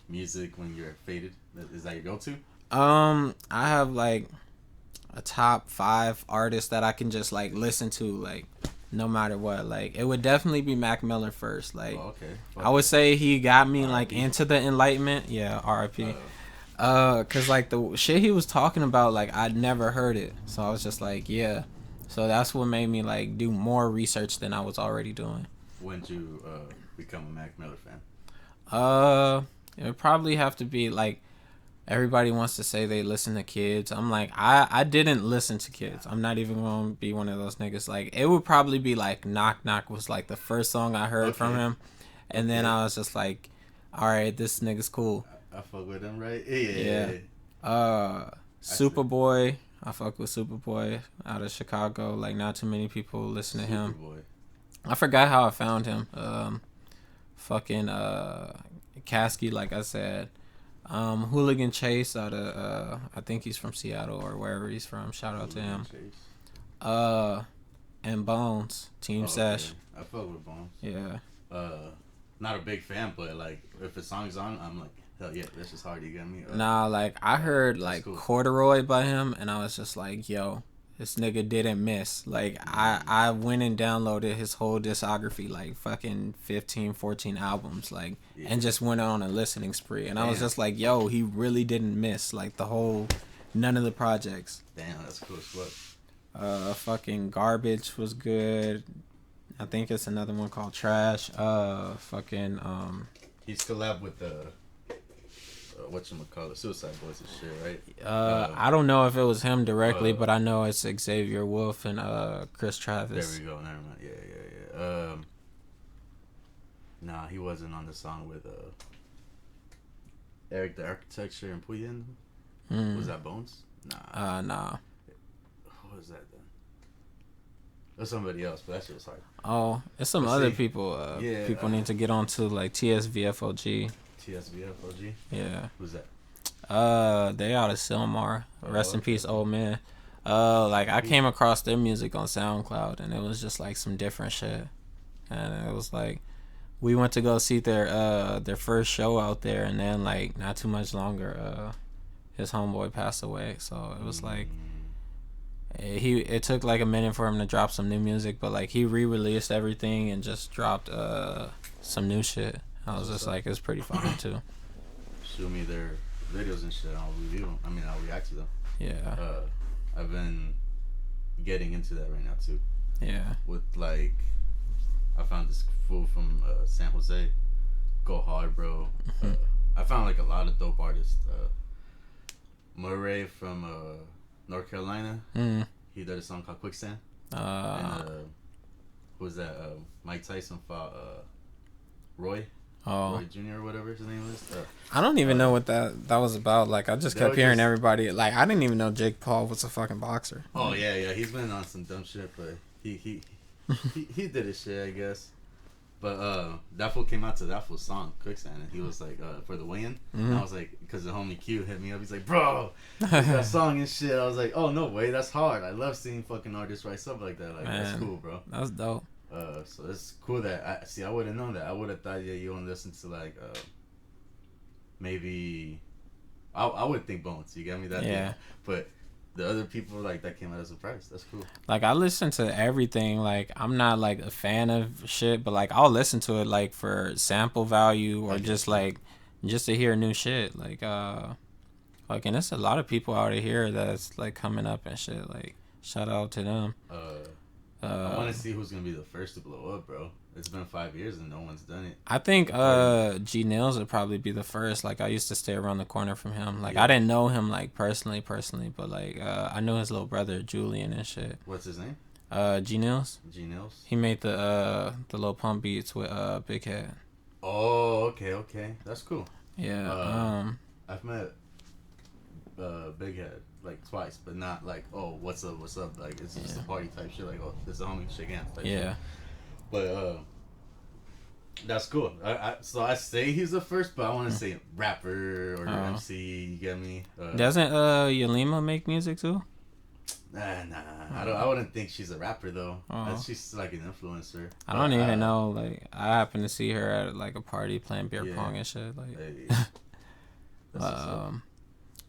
music when you're faded? Is that your go-to? I have like a top 5 artists that I can just like listen to like no matter what. Like it would definitely be Mac Miller first. Like okay. I would say he got me like into the Enlightenment. Yeah, R.I.P. Cause like the shit he was talking about, like I'd never heard it, so I was just like, yeah. So that's what made me like do more research than I was already doing. When did you become a Mac Miller fan? It would probably have to be like everybody wants to say they listen to Kids. I'm like, I didn't listen to Kids. I'm not even gonna be one of those niggas. Like it would probably be like Knock Knock was like the first song I heard from him, and then I was just like, all right, this nigga's cool. I fuck with him, right? Yeah. Superboy. I fuck with Superboy out of Chicago. Like not too many people listen to him. Superboy. I forgot how I found him. Fucking Caskey, like I said. Hooligan Chase out of I think he's from Seattle or wherever he's from. Shout out to him. Chase. And Bones, Team Sesh. Okay. I fuck with Bones. Yeah. Not a big fan, but like if a song's on, I'm like, hell yeah, that's just hard. You get me? Nah, like I heard like cool. Corduroy by him, and I was just like, yo, this nigga didn't miss. Like I went and downloaded his whole discography, like fucking 15, 14 albums, like, and just went on a listening spree. And I was just like, yo, he really didn't miss like the whole, none of the projects. Damn, that's cool as fuck. Fucking Garbage was good. I think it's another one called Trash. He's collab with the whatchamacallit, Suicide Boys and shit, right? I don't know if it was him directly, but I know it's Xavier Wolf and Chris Travis. There we go. Never mind. Yeah. Nah, he wasn't on the song with Eric the Architecture and Puyin. Was that Bones? Nah. What was that then? Or somebody else, but that shit was hard. Oh, it's some other people. People need to get on to like TSVFOG. TSVFOG? Yeah. Who's that? They out of Silmar. Rest in peace, old man. Like I came across their music on SoundCloud, and it was just like some different shit. And it was like we went to go see their first show out there, and then like not too much longer, his homeboy passed away. So it was like it took like a minute for him to drop some new music, but like he re-released everything and just dropped some new shit. I was just like, it's pretty fun too. Show me their videos and shit. I'll review them. I mean, I'll react to them. Yeah. I've been getting into that right now too. Yeah. With like, I found this fool from San Jose. Go hard, bro. I found like a lot of dope artists. Murray from North Carolina. He did a song called Quicksand. And who was that? Mike Tyson fought Roy. Roy Jr. or whatever his name is. I don't even know what that was about. Like I just kept hearing everybody. Like I didn't even know Jake Paul was a fucking boxer. Oh yeah. He's been on some dumb shit, but he did his shit, I guess. But that fool came out to that fool's song Quicksand, and he was like for the weigh-in. And I was like, because the homie Q hit me up. He's like, bro, that song and shit. I was like, oh no way, that's hard. I love seeing fucking artists write stuff like that. Like that's cool, bro. That's dope. So it's cool that I would have known that. I would have thought you only listen to like maybe I would think Bones. You got me that? Yeah. But the other people like that came out as a surprise. That's cool. Like I listen to everything. Like I'm not like a fan of shit, but like I'll listen to it like for sample value or just to hear new shit. Like and there's a lot of people out of here that's like coming up and shit. Like shout out to them. I want to see who's gonna be the first to blow up, bro. It's been 5 years and no one's done it. I think G Nails would probably be the first. Like I used to stay around the corner from him. Like I didn't know him like personally, but like I knew his little brother Julian and shit. What's his name? G Nails. G Nails. He made the Lil Pump beats with Big Head. Oh, okay, that's cool. Yeah. I've met Big Head like twice, but not like, oh, what's up. Like it's just a party type shit. Like, oh, this is a homie, shake hands type shit. But that's cool. So I say he's the first, but I want to say rapper or MC. You get me? Doesn't Yalima make music too? Nah. I wouldn't think she's a rapper though. She's like an influencer. I don't even know. Like I happen to see her at like a party playing beer pong and shit. Like,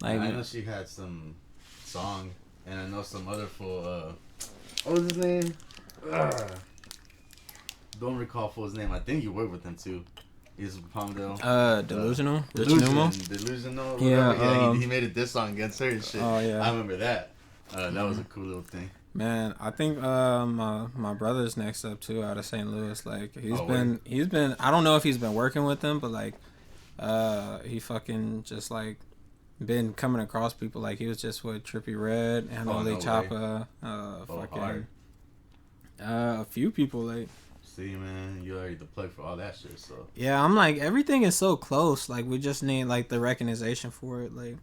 like I know she had some song, and I know some other what was his name? Don't recall for his name. I think you worked with him too. He's from Palmdale. Delusional. Delusional. Yeah, he made a diss song against her and shit. Oh yeah, I remember that. That was a cool little thing. Man, I think my brother's next up too, out of St. Louis. Like he's been. I don't know if he's been working with them, but like, he fucking just like been coming across people. Like he was just with Trippie Redd and Choppa. Fucking a few people like. See, man, you already the plug for all that shit. So yeah, I'm like everything is so close. Like we just need like the recognition for it. Like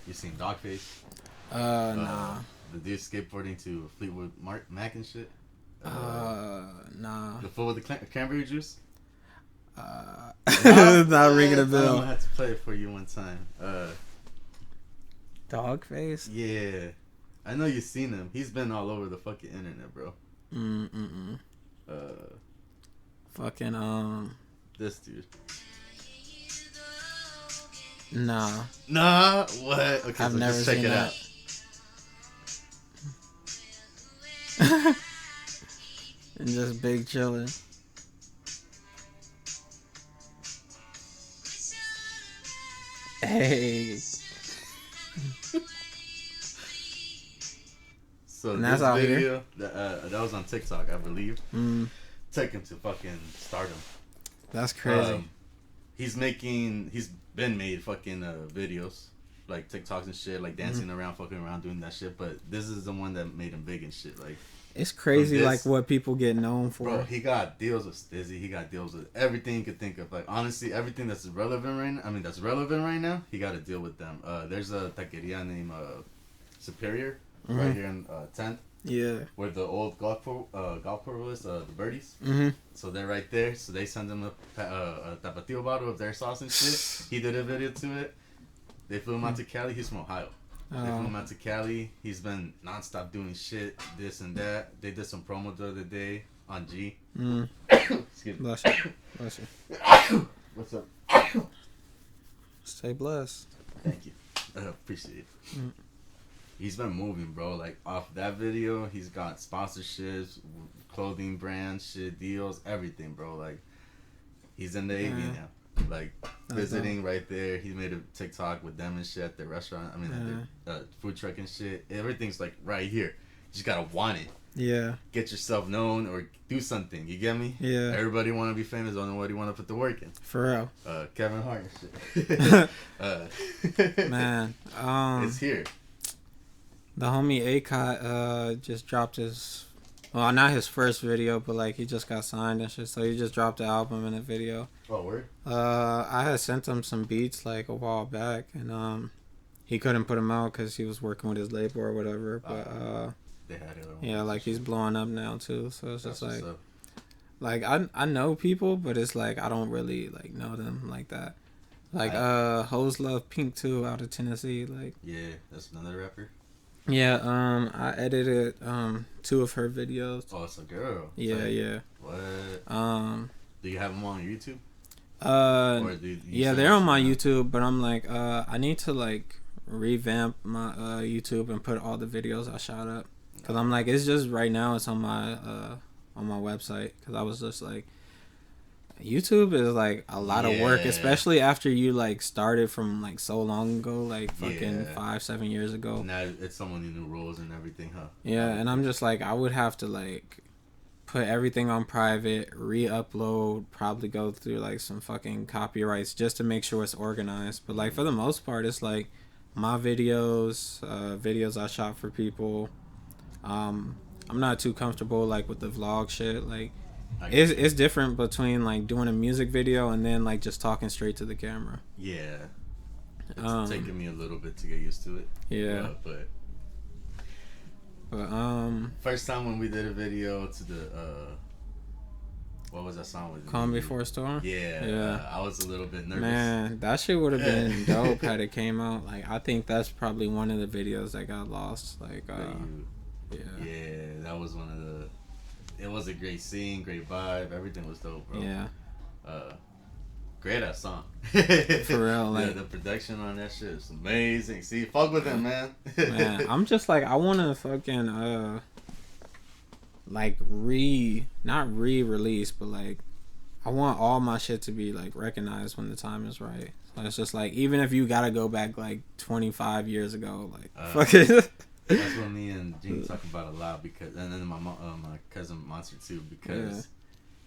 you seen Dogface? Nah. The dude skateboarding to Fleetwood Mac and shit. Nah. The fool with the cranberry juice. Not ringing a bell. I'm gonna have to play it for you one time. Dogface. Yeah, I know you've seen him. He's been all over the fucking internet, bro. Fucking this dude. Nah. What? Okay, I've so never just check seen it that. out. And just big chilling. Hey. So and this that's out video here? that was on TikTok, I believe. Took him to fucking stardom. That's crazy. He's been made fucking videos, like TikToks and shit, like dancing around, fucking around, doing that shit. But this is the one that made him big and shit. Like it's crazy, like what people get known for. Bro, he got deals with Stizzy. He got deals with everything you could think of. Like honestly, everything that's relevant right now. I mean, that's relevant right now. He got to deal with them. There's a taqueria named Superior right here in 10th. Yeah. Where the old golf course was, the Birdies. So they're right there. So they send him a Tapatio bottle of their sauce and shit. He did a video to it. They flew him out to Cali. He's from Ohio. They flew him out to Cali. He's been nonstop doing shit, this and that. They did some promo the other day on G. Excuse me. Bless you. Bless you. What's up? Stay blessed. Thank you. Appreciate it. He's been moving, bro. Like, off that video, he's got sponsorships, clothing brands, shit, deals, everything, bro. Like, he's in the AV now. Like, visiting right there. He made a TikTok with them and shit at the restaurant. I mean, at the food truck and shit. Everything's, like, right here. You just gotta want it. Yeah. Get yourself known or do something. You get me? Yeah. Everybody want to be famous. Don't know what you want to put the work in. For real. Kevin Hart and shit. Man. It's here. The homie Akot just dropped his, well, not his first video, but like he just got signed and shit. So he just dropped the album and a video. Oh, word? I had sent him some beats like a while back, and he couldn't put them out because he was working with his label or whatever. But they had it. Yeah, like he's blowing up now too. So it's just like I know people, but it's like I don't really like know them like that. Like Hoes Love Pink too, out of Tennessee. Like yeah, that's another rapper. Yeah, I edited 2 of her videos. Oh, it's a girl. Yeah, yeah. What? Do you have them on YouTube? Yeah, they're on my YouTube, but I'm like, I need to like revamp my YouTube and put all the videos I shot up, cause I'm like, it's just right now it's on my website, cause I was just like, YouTube is like a lot of work, especially after you like started from like so long ago, like fucking 5-7 years ago. Now it's so many new rules and everything, huh? Yeah, and I'm just like, I would have to like put everything on private, re-upload, probably go through like some fucking copyrights just to make sure it's organized. But like for the most part, it's like my videos, videos I shot for people. I'm not too comfortable like with the vlog shit, like. It's different between like doing a music video and then like just talking straight to the camera. Yeah. It's taken me a little bit to get used to it. Yeah. But But first time when we did a video to the what was that song with? Calm Before Storm. Yeah. I was a little bit nervous. Man, that shit would have been dope had it came out. Like, I think that's probably one of the videos that got lost. Like, yeah, that was one of the. It was a great scene, great vibe. Everything was dope, bro. Yeah. Great ass song. For real, like the production on that shit is amazing. See, fuck with him, man. Man, I'm just like, I want to fucking like not re-release, but like I want all my shit to be like recognized when the time is right. So it's just like, even if you gotta go back like 25 years ago, like fuck it. That's what me and Gene talk about a lot, because, and then my cousin Monster too, because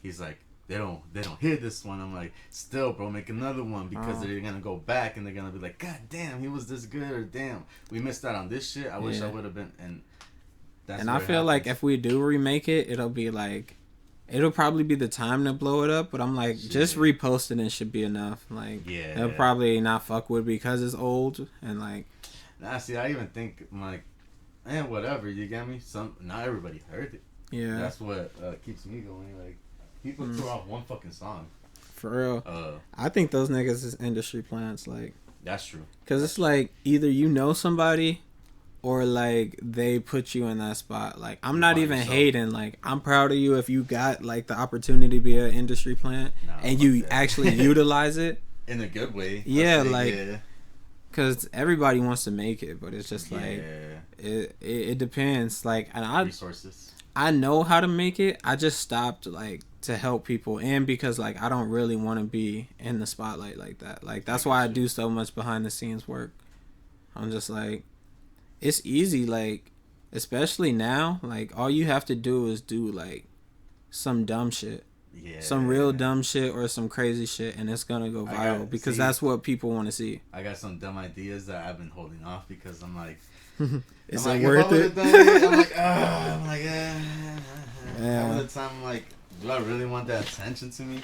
he's like, they don't hear this one. I'm like, still, bro, make another one, because they're gonna go back and they're gonna be like, God damn, he was this good, or damn, we missed out on this shit. I wish I would have been. And that's, and I feel like if we do remake it, it'll be like, it'll probably be the time to blow it up. But I'm like, just repost it and should be enough. Like, they'll probably not fuck with it because it's old, and like, nah, see, I even think I'm like, whatever, you get me? Not everybody heard it. Yeah, that's what keeps me going. Like, people throw off one fucking song. For real. I think those niggas is industry plants. Like, that's true. Cause it's like, either you know somebody, or like they put you in that spot. Like, I'm not even hating. Like, I'm proud of you if you got like the opportunity to be an industry plant and you actually utilize it in a good way. Yeah, like. Cause everybody wants to make it, but it's just like it depends. Like, and resources. I know how to make it. I just stopped like to help people, and because like I don't really want to be in the spotlight like that. Like, that's why I do so much behind the scenes work. I'm just like, it's easy. Like, especially now, like all you have to do is do like some dumb shit. Yeah. Some real dumb shit or some crazy shit, and it's gonna go viral because that's what people want to see. I got some dumb ideas that I've been holding off because I'm like, is it worth it? I'm like, all the time I'm like, do I really want that attention to me?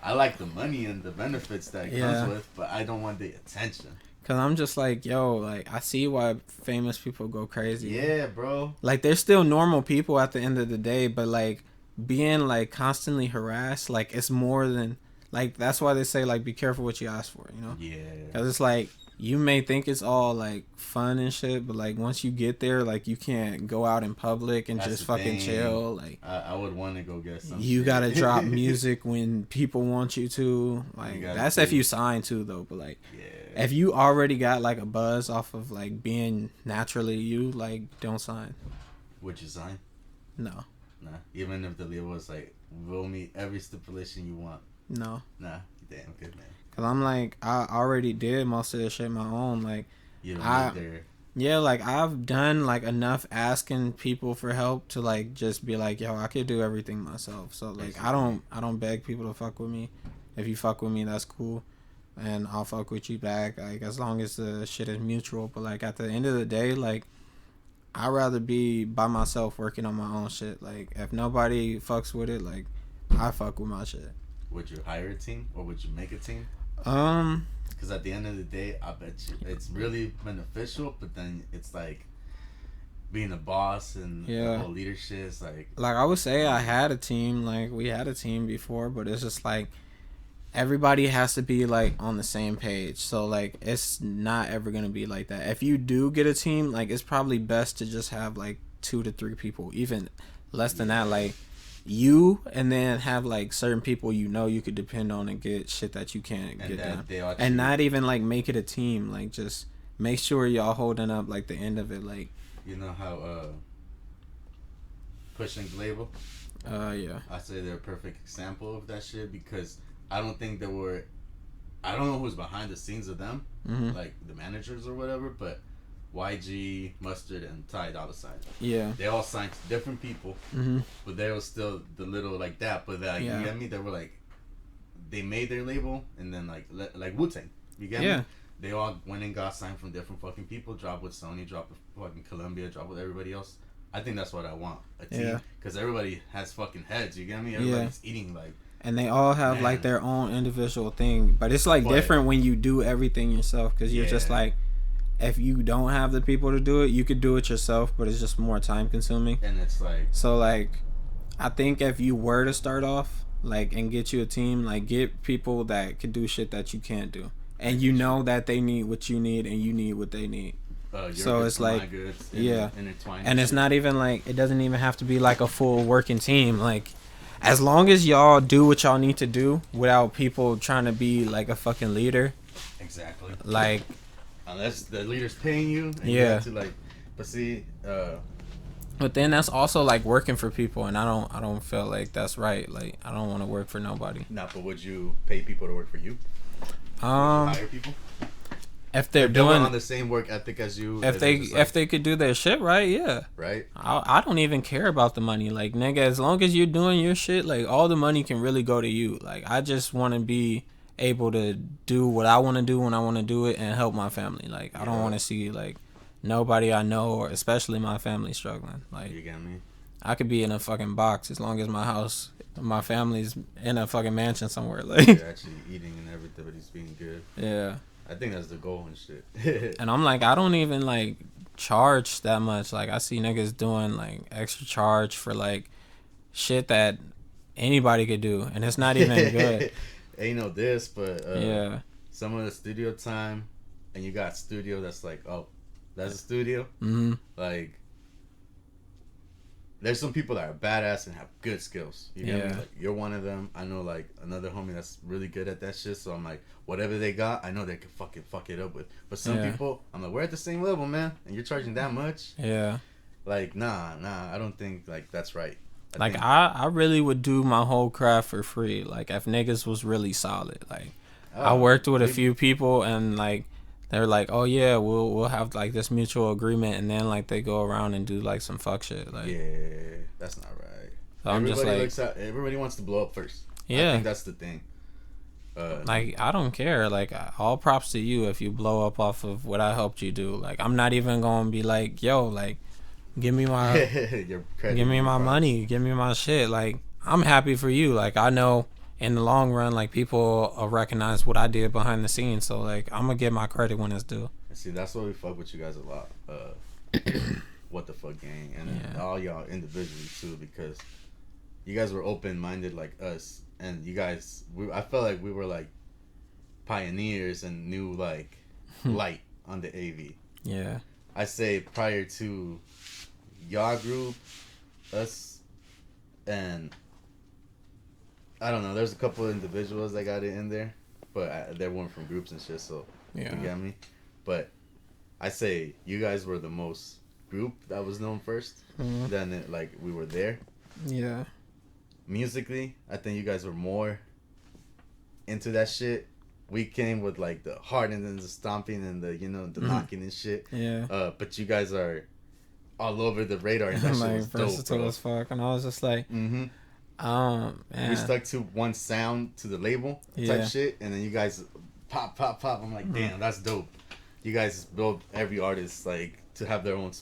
I like the money and the benefits that it comes with, but I don't want the attention. Cause I'm just like, yo, like I see why famous people go crazy. Yeah, bro. Like, they're still normal people at the end of the day, but like, being like constantly harassed, like, it's more than like, that's why they say like, be careful what you ask for, you know? Yeah. Because it's like, you may think it's all like fun and shit, but like once you get there, like you can't go out in public and just fucking chill. Like, I would want to go get some. You gotta drop music when people want you to. Like, that's if you sign to though. But like, if you already got like a buzz off of like being naturally you, like, don't sign. Would you sign? No. Nah, even if the label was like, we'll meet every stipulation you want. No. Nah, damn good, man. Cause I'm like, I already did most of this shit my own. Like, you don't need there. Yeah, like I've done like enough asking people for help to like just be like, yo, I could do everything myself. So like, I don't beg people to fuck with me. If you fuck with me, that's cool, and I'll fuck with you back. Like, as long as the shit is mutual. But like, at the end of the day, like, I'd rather be by myself working on my own shit. Like, if nobody fucks with it, like, I fuck with my shit. Would you hire a team or would you make a team? Because at the end of the day, I bet you it's really beneficial, but then it's like being a boss and the whole leadership is like I would say I had a team. Like, we had a team before, but it's just like everybody has to be like on the same page. So like, it's not ever gonna be like that. If you do get a team, like, it's probably best to just have like 2 to 3 people, even less than that. Like, you, and then have like certain people you know you could depend on and get shit that you can't get done, and not even like make it a team. Like, just make sure y'all holding up like the end of it. Like, you know how pushing the label. Yeah. I say they're a perfect example of that shit, because I don't think there were. I don't know who's behind the scenes of them, like the managers or whatever, but YG, Mustard, and Ty Dolla $ign. Yeah. They all signed to different people, but they were still the little like that. But you get me? They were like, they made their label, and then like Wu-Tang. You get me? They all went and got signed from different fucking people. Dropped with Sony, dropped with fucking Columbia, dropped with everybody else. I think that's what I want. A team. Because everybody has fucking heads. You get me? Everybody's eating like. and they all have like their own individual thing. But it's like different when you do everything yourself, because you're just like, if you don't have the people to do it, you could do it yourself, but it's just more time consuming. And it's like, so like, I think if you were to start off like and get you a team, like get people that could do shit that you can't do, and you know that they need what you need and you need what they need. So it's like, and it's not even like, it doesn't even have to be like a full working team. Like, as long as y'all do what y'all need to do without people trying to be like a fucking leader. Exactly. Like, unless the leader's paying you. And you have to like, but see. But then that's also like working for people, and I don't feel like that's right. Like, I don't want to work for nobody. Nah, but would you pay people to work for you? Hire people? If they're doing on the same work ethic as you, if they could do their shit right, yeah. Right. I don't even care about the money. Like, nigga, as long as you're doing your shit, like, all the money can really go to you. Like, I just want to be able to do what I want to do when I want to do it and help my family. Like, I don't want to see like nobody I know, or especially my family, struggling. Like, you get me? I could be in a fucking box as long as my family's in a fucking mansion somewhere. Like, you're actually eating and everybody's being good. Yeah. I think that's the goal and shit. And I'm like, I don't even like charge that much. Like, I see niggas doing like extra charge for like shit that anybody could do, and it's not even good. Ain't no this, but some of the studio time, and you got studio that's like, oh, that's a studio. Mm-hmm. Like, there's some people that are badass and have good skills. You know what I mean? Like, you're one of them. I know like another homie that's really good at that shit. So I'm like, whatever they got, I know they can fucking fuck it up with. But some people, I'm like, we're at the same level, man, and you're charging that much. Yeah. Like, nah, I don't think like that's right. I really would do my whole craft for free. Like, if niggas was really solid. Like, I worked with a few people, and like, they're like, oh yeah, we'll have like this mutual agreement, and then like they go around and do like some fuck shit. Like, yeah, that's not right. So I'm just like, everybody wants to blow up first. Yeah, I think that's the thing. Like, I don't care. Like, all props to you if you blow up off of what I helped you do. Like, I'm not even gonna be like, yo, like, give me my give me my money, give me my shit. Like, I'm happy for you. Like, I know in the long run, like, people will recognize what I did behind the scenes. So like, I'm gonna get my credit when it's due. See, that's why we fuck with you guys a lot. What the fuck gang, and all y'all individually too, because you guys were open minded like us, and you guys, I felt like we were like pioneers and knew like light on the AV. Yeah, I say prior to y'all group, us, and I don't know. There's a couple of individuals that got it in there, but they weren't from groups and shit. So you get me. But I say you guys were the most group that was known first. Mm-hmm. Then like we were there. Yeah. Musically, I think you guys were more into that shit. We came with like the hard and then the stomping and the the knocking and shit. Yeah. But you guys are all over the radar, and that shit like was versatile dope, as fuck. And I was just like, mm-hmm. Man. We stuck to one sound to the label type shit, and then you guys pop. I'm like, damn, that's dope. You guys build every artist like to have their own,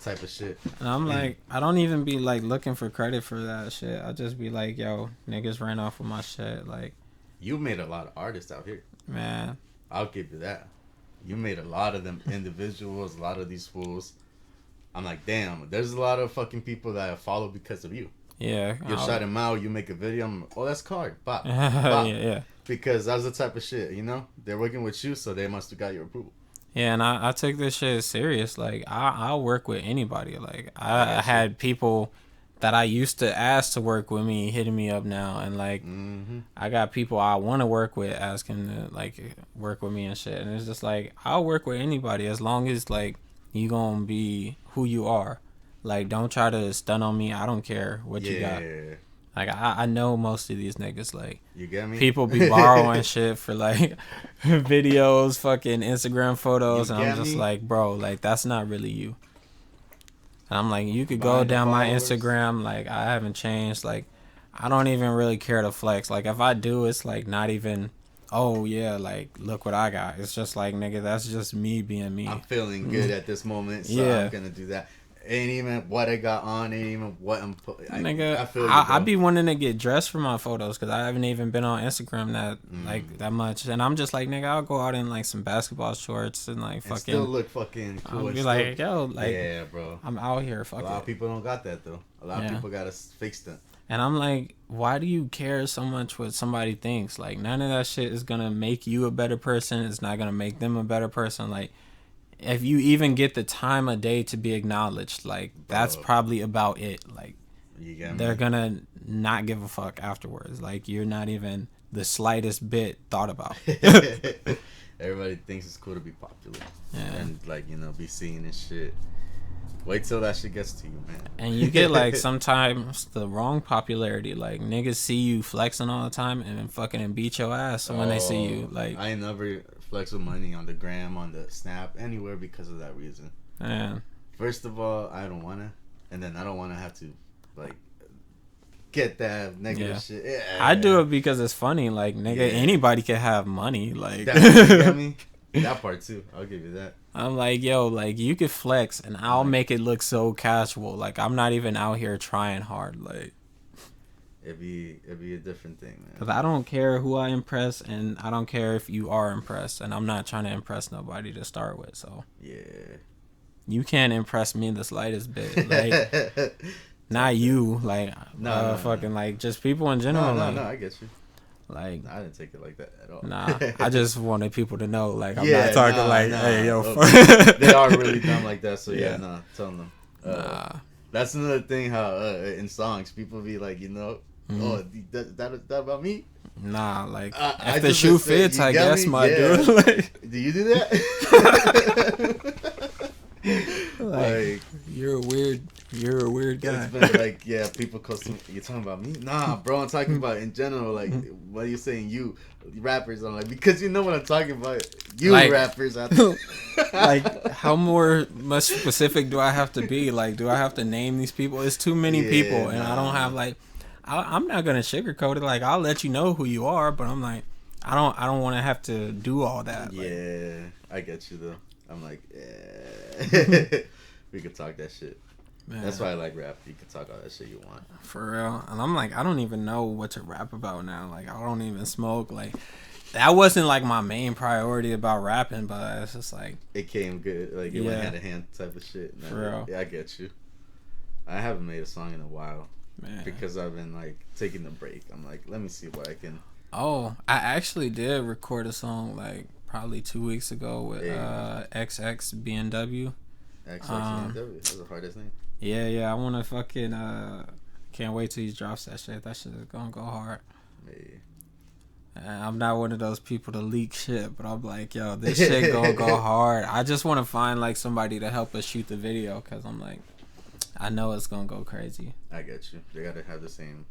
type of shit. And I'm like, I don't even be like looking for credit for that shit. I just be like, yo, niggas ran off with my shit. Like, you made a lot of artists out here, man. I'll give you that. You made a lot of them individuals, a lot of these fools. I'm like, damn, there's a lot of fucking people that I follow because of you. Yeah. You shout him out, you make a video, I'm like, oh, that's Card. Bop. Yeah. Because that's the type of shit, They're working with you, so they must have got your approval. Yeah, and I took this shit serious. Like, I'll work with anybody. Like, I had people that I used to ask to work with me hitting me up now. And, like, I got people I want to work with asking to, like, work with me and shit. And it's just like, I'll work with anybody as long as, like, you gonna be who you are. Like, don't try to stun on me. I don't care what you got. Like, I know most of these niggas, like, you get me? People be borrowing shit for, like, videos, fucking Instagram photos, and I'm just like, bro, like, that's not really you. And I'm like, you could go down my Instagram, like, I haven't changed, like, I don't even really care to flex. Like, if I do, it's, like, not even, oh, yeah, like, look what I got. It's just like, nigga, that's just me being me. I'm feeling good at this moment, so I'm gonna do that. ain't even what I got on. Ain't even what I'm. Nigga, I feel I be wanting to get dressed for my photos because I haven't even been on Instagram that much, and I'm just like, nigga, I'll go out in like some basketball shorts and like fucking still look fucking cool. I'll be like, yo, like, yeah, bro. I'm out here, fuck A lot of people don't got that though. A lot of people gotta fix that. And I'm like, why do you care so much what somebody thinks? Like, none of that shit is gonna make you a better person. It's not gonna make them a better person. Like, if you even get the time of day to be acknowledged, like, that's probably about it. Like, they're gonna not give a fuck afterwards. Like, you're not even the slightest bit thought about. Everybody thinks it's cool to be popular. Yeah. And, like, you know, be seen and shit. Wait till that shit gets to you, man. And you get, like, sometimes the wrong popularity. Like, niggas see you flexing all the time and then fucking beat your ass when they see you. Like, I ain't never flex with money on the gram, on the Snap, anywhere because of that reason. Man. First of all, I don't want to. And then I don't want to have to, like, get that negative shit. Yeah. I do it because it's funny. Like, nigga, anybody can have money. Like, you got me? That part, too. I'll give you that. I'm like, yo, like, you could flex and I'll make it look so casual. Like, I'm not even out here trying hard. Like, it'd be a different thing, man. Because I don't care who I impress, and I don't care if you are impressed, and I'm not trying to impress nobody to start with. So yeah, you can't impress me the slightest bit. Like, not you, like, fucking, like, just people in general. No, I get you. Like, I didn't take it like that at all. Nah, I just wanted people to know, like, I'm not talking hey, yo. They are really dumb like that, so tell them. That's another thing, how in songs, people be like, you know, oh, that about me? Nah, like, if the shoe fits, I guess, my dude. Like, do you do that? Like, you're a weird guy. It's been like, people custom. You're talking about me? Nah, bro, I'm talking about in general. Like, what are you saying? You rappers? I'm like, because you know what I'm talking about. You like, rappers. Like, how much specific do I have to be? Like, do I have to name these people? It's too many people, and I don't have like. I'm not gonna sugarcoat it. Like, I'll let you know who you are, but I'm like, I don't want to have to do all that. Yeah, like, I get you though. I'm like, yeah. We could talk that shit. Man. That's why I like rap. You can talk all that shit you want. For real. And I'm like, I don't even know what to rap about now. Like, I don't even smoke. Like, that wasn't like my main priority about rapping, but it's just like, it came good. Like, it went hand to hand type of shit. For real. Yeah, I get you. I haven't made a song in a while. Man. Because I've been like taking a break. I'm like, let me see what I can. Oh, I actually did record a song like probably 2 weeks ago with XX BMW. XX BMW. That's the hardest name. Yeah. I want to fucking can't wait till he drops that shit. That shit is gonna go hard. I'm not one of those people to leak shit, but I'm like, yo, this shit gonna go hard. I just want to find like somebody to help us shoot the video, because I'm like, I know it's gonna go crazy. I get you. They gotta have the same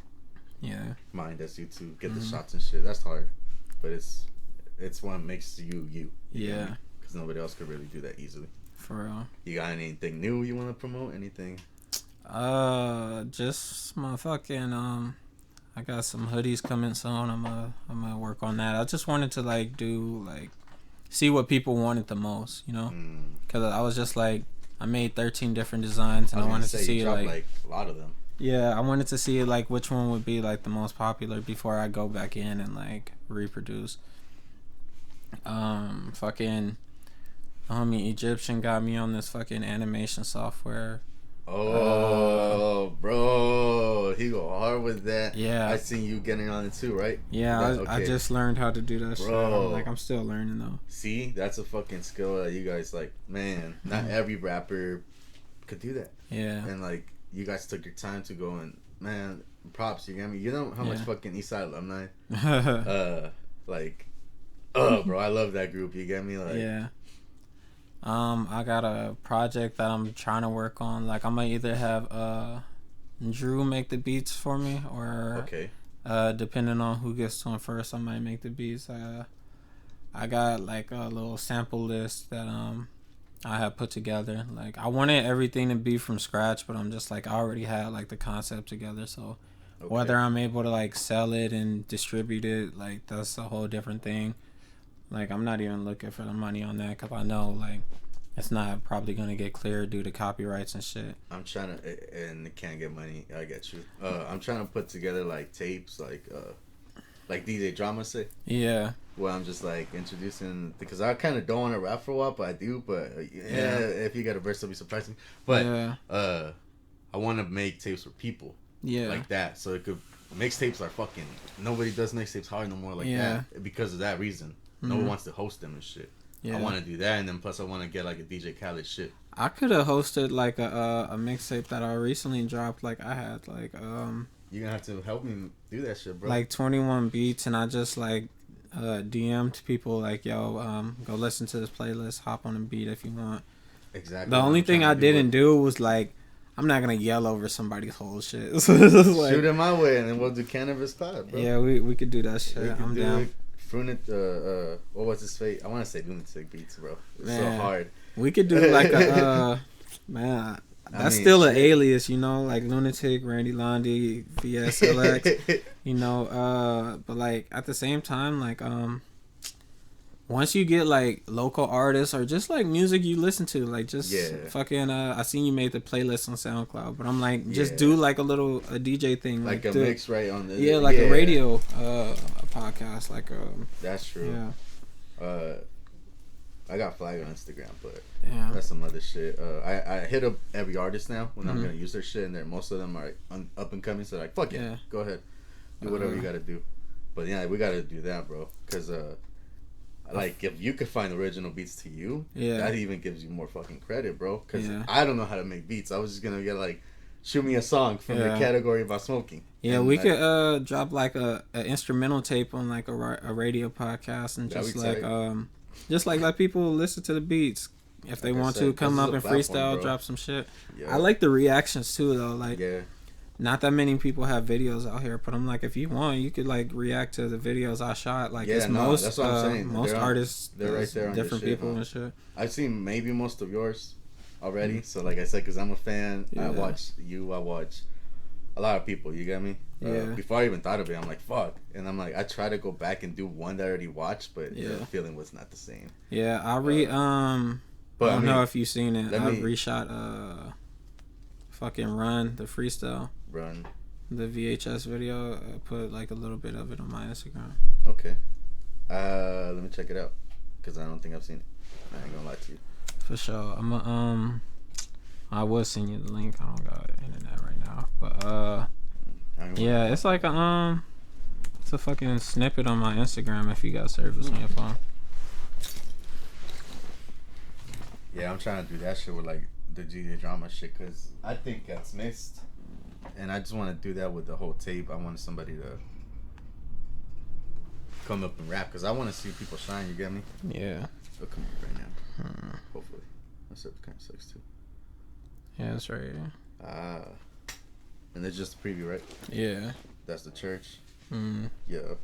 mind as you to get the shots and shit. That's hard, but it's what makes you. Yeah. Because nobody else could really do that easily. For real. You got anything new you want to promote? Anything? Just my fucking I got some hoodies coming soon. I'm gonna work on that. I just wanted to like do like see what people wanted the most, you know? Because I was just like, I made 13 different designs, and I wanted to see like a lot of them. Yeah, I wanted to see like which one would be like the most popular before I go back in and like reproduce. Fucking homie Egyptian got me on this fucking animation software. Oh, bro, he go hard with that. Yeah, I seen you getting on it too, right? Yeah, I just learned how to do that shit. I'm still learning though. See, that's a fucking skill that you guys like. Man, not every rapper could do that. Yeah, and like you guys took your time to go and man, props. You get me? You know how much fucking Eastside alumni, like, bro, I love that group. You get me? Like, yeah. I got a project that I'm trying to work on. Like, I'm gonna either have Drew make the beats for me, or depending on who gets to him first, I might make the beats. I got like a little sample list that I have put together. Like, I wanted everything to be from scratch, but I'm just like, I already had like the concept together, so whether I'm able to like sell it and distribute it, like, that's a whole different thing. Like, I'm not even looking for the money on that, because I know, like, It's not probably gonna get cleared due to copyrights and shit. I'm trying to, and it can't get money. I get you. I'm trying to put together like tapes, like DJ Drama say. Yeah. Where I'm just like introducing, because I kind of don't want to rap for a while, but I do. But yeah, if you got a verse, it'll be surprising. But I want to make tapes for people. Yeah. Like that, so it could. Mixtapes are fucking. Nobody does mixtapes hard no more like that because of that reason. No one wants to host them and shit. Yeah. I want to do that, and then plus I want to get like a DJ Khaled shit. I could have hosted like a mixtape that I recently dropped. Like I had like You're gonna have to help me do that shit, bro. Like 21 beats, and I just like DM'd people like, yo, go listen to this playlist. Hop on the beat if you want. Exactly. The only thing I didn't do was like, I'm not gonna yell over somebody's whole shit. So like, shoot it my way, and then we'll do Cannabis Pod, bro. Yeah, we could do that shit. I'm down. Olwhatshisface. I want to say Lunatic Beats, bro. It's so hard. We could do like a man. That's still an alias, you know, like Lunatic, Randy Londy, VSLX, you know. But like at the same time, like once you get like local artists or just like music you listen to, like just fucking I seen you made the playlist on SoundCloud, but I'm like just do like a DJ thing, like a mix right on the a radio a podcast, like that's true. Yeah. I got flag on Instagram, but that's some other shit. I hit up every artist now when I'm gonna use their shit, and most of them are up and coming, so like fuck it, go ahead, do whatever you gotta do. But yeah, we gotta do that, bro, because like if you could find original beats to you, that even gives you more fucking credit, bro. Because I don't know how to make beats. I was just gonna get like, shoot me a song from the category about smoking. Yeah, and we could drop like a instrumental tape on like a radio podcast and just like let people listen to the beats if they want to come up and freestyle, drop some shit. I like the reactions too, though. Like, not that many people have videos out here, but I'm like, if you want, you could like react to the videos I shot. Like, that's what I'm saying. Most artists, they're right there on different people and shit. I've seen maybe most of yours already. So like I said, because I'm a fan, I watch you. I watch a lot of people. You get me? Before I even thought of it, I'm like, fuck. And I'm like, I try to go back and do one that I already watched, but the feeling was not the same. Yeah, I don't know if you've seen it. I reshot fucking Run, the freestyle. Run. The VHS video. I put like a little bit of it on my Instagram. Okay. Let me check it out, because I don't think I've seen it. I ain't gonna lie to you. For sure. I will send you the link. I don't got internet right now, but yeah, it's like it's a fucking snippet on my Instagram if you got service on your phone. Yeah, I'm trying to do that shit with like the DJ Drama shit, because I think that's missed, and I just want to do that with the whole tape. I want somebody to come up and rap, because I want to see people shine. You get me? Yeah. They'll come up right now. Hopefully. That's up kind of sucks too. Yeah, that's right. And it's just a preview, right? Yeah. That's the church. Yeah.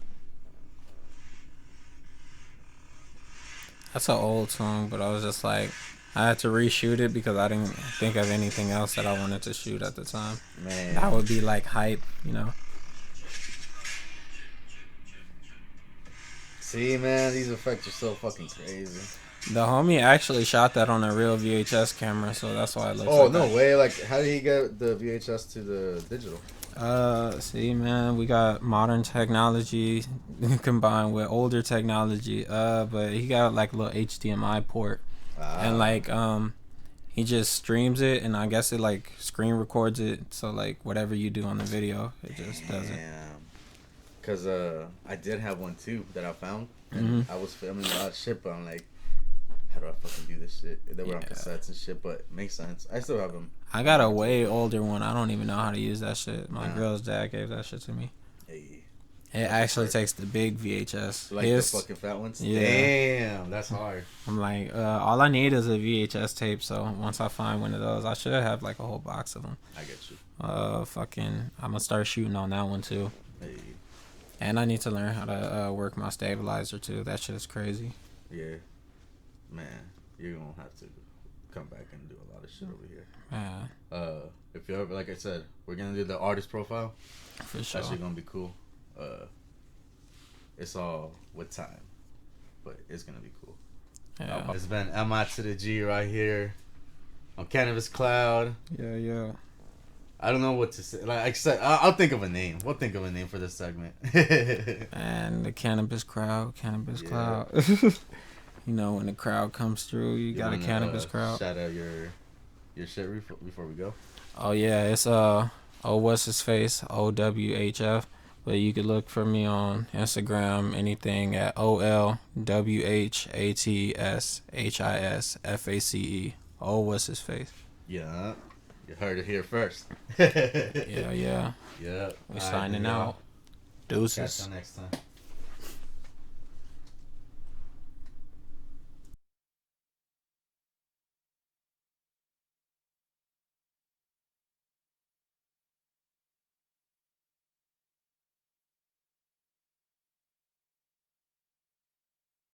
That's an old song, but I was just like, I had to reshoot it because I didn't think of anything else that I wanted to shoot at the time. Man. That would be like hype, you know? See, man, these effects are so fucking crazy. The homie actually shot that on a real VHS camera, so that's why it looks like no way. Like, how did he get the VHS to the digital? See, man, we got modern technology combined with older technology. But he got like a little HDMI port. And like, he just streams it, and I guess it like screen records it. So like, whatever you do on the video, it just does it. Because I did have one too that I found, and I was filming a lot of shit, but I'm like, how do I fucking do this shit? They were on cassettes and shit, but it makes sense. I still have them. I got a way older one. I don't even know how to use that shit. My girl's dad gave that shit to me. Hey. It actually takes the big VHS. Like the fucking fat ones? Yeah. Damn, that's hard. I'm like, all I need is a VHS tape, so once I find one of those, I should have like a whole box of them. I get you. I'm gonna start shooting on that one too. Hey. And I need to learn how to work my stabilizer too. That shit is crazy. Yeah. Man, you're gonna have to come back and do a lot of shit over here. Yeah. If you ever, like I said, we're gonna do the artist profile. For sure. That's gonna be cool. It's all with time, but it's gonna be cool. Yeah. It's been MI to the G right here on Cannabis Cloud. Yeah. I don't know what to say. Like I said, I'll think of a name. We'll think of a name for this segment. And the Cannabis Cloud. You know, when the crowd comes through, you got a Cannabis Crowd. Shout out your shit before we go. Oh yeah, it's Olwhatshisface, OWHF. But you could look for me on Instagram, anything at OLWHATSHISFACE. Olwhatshisface. Yeah, you heard it here first. Yeah. Yeah. We're signing out. Deuces. Catch you next time.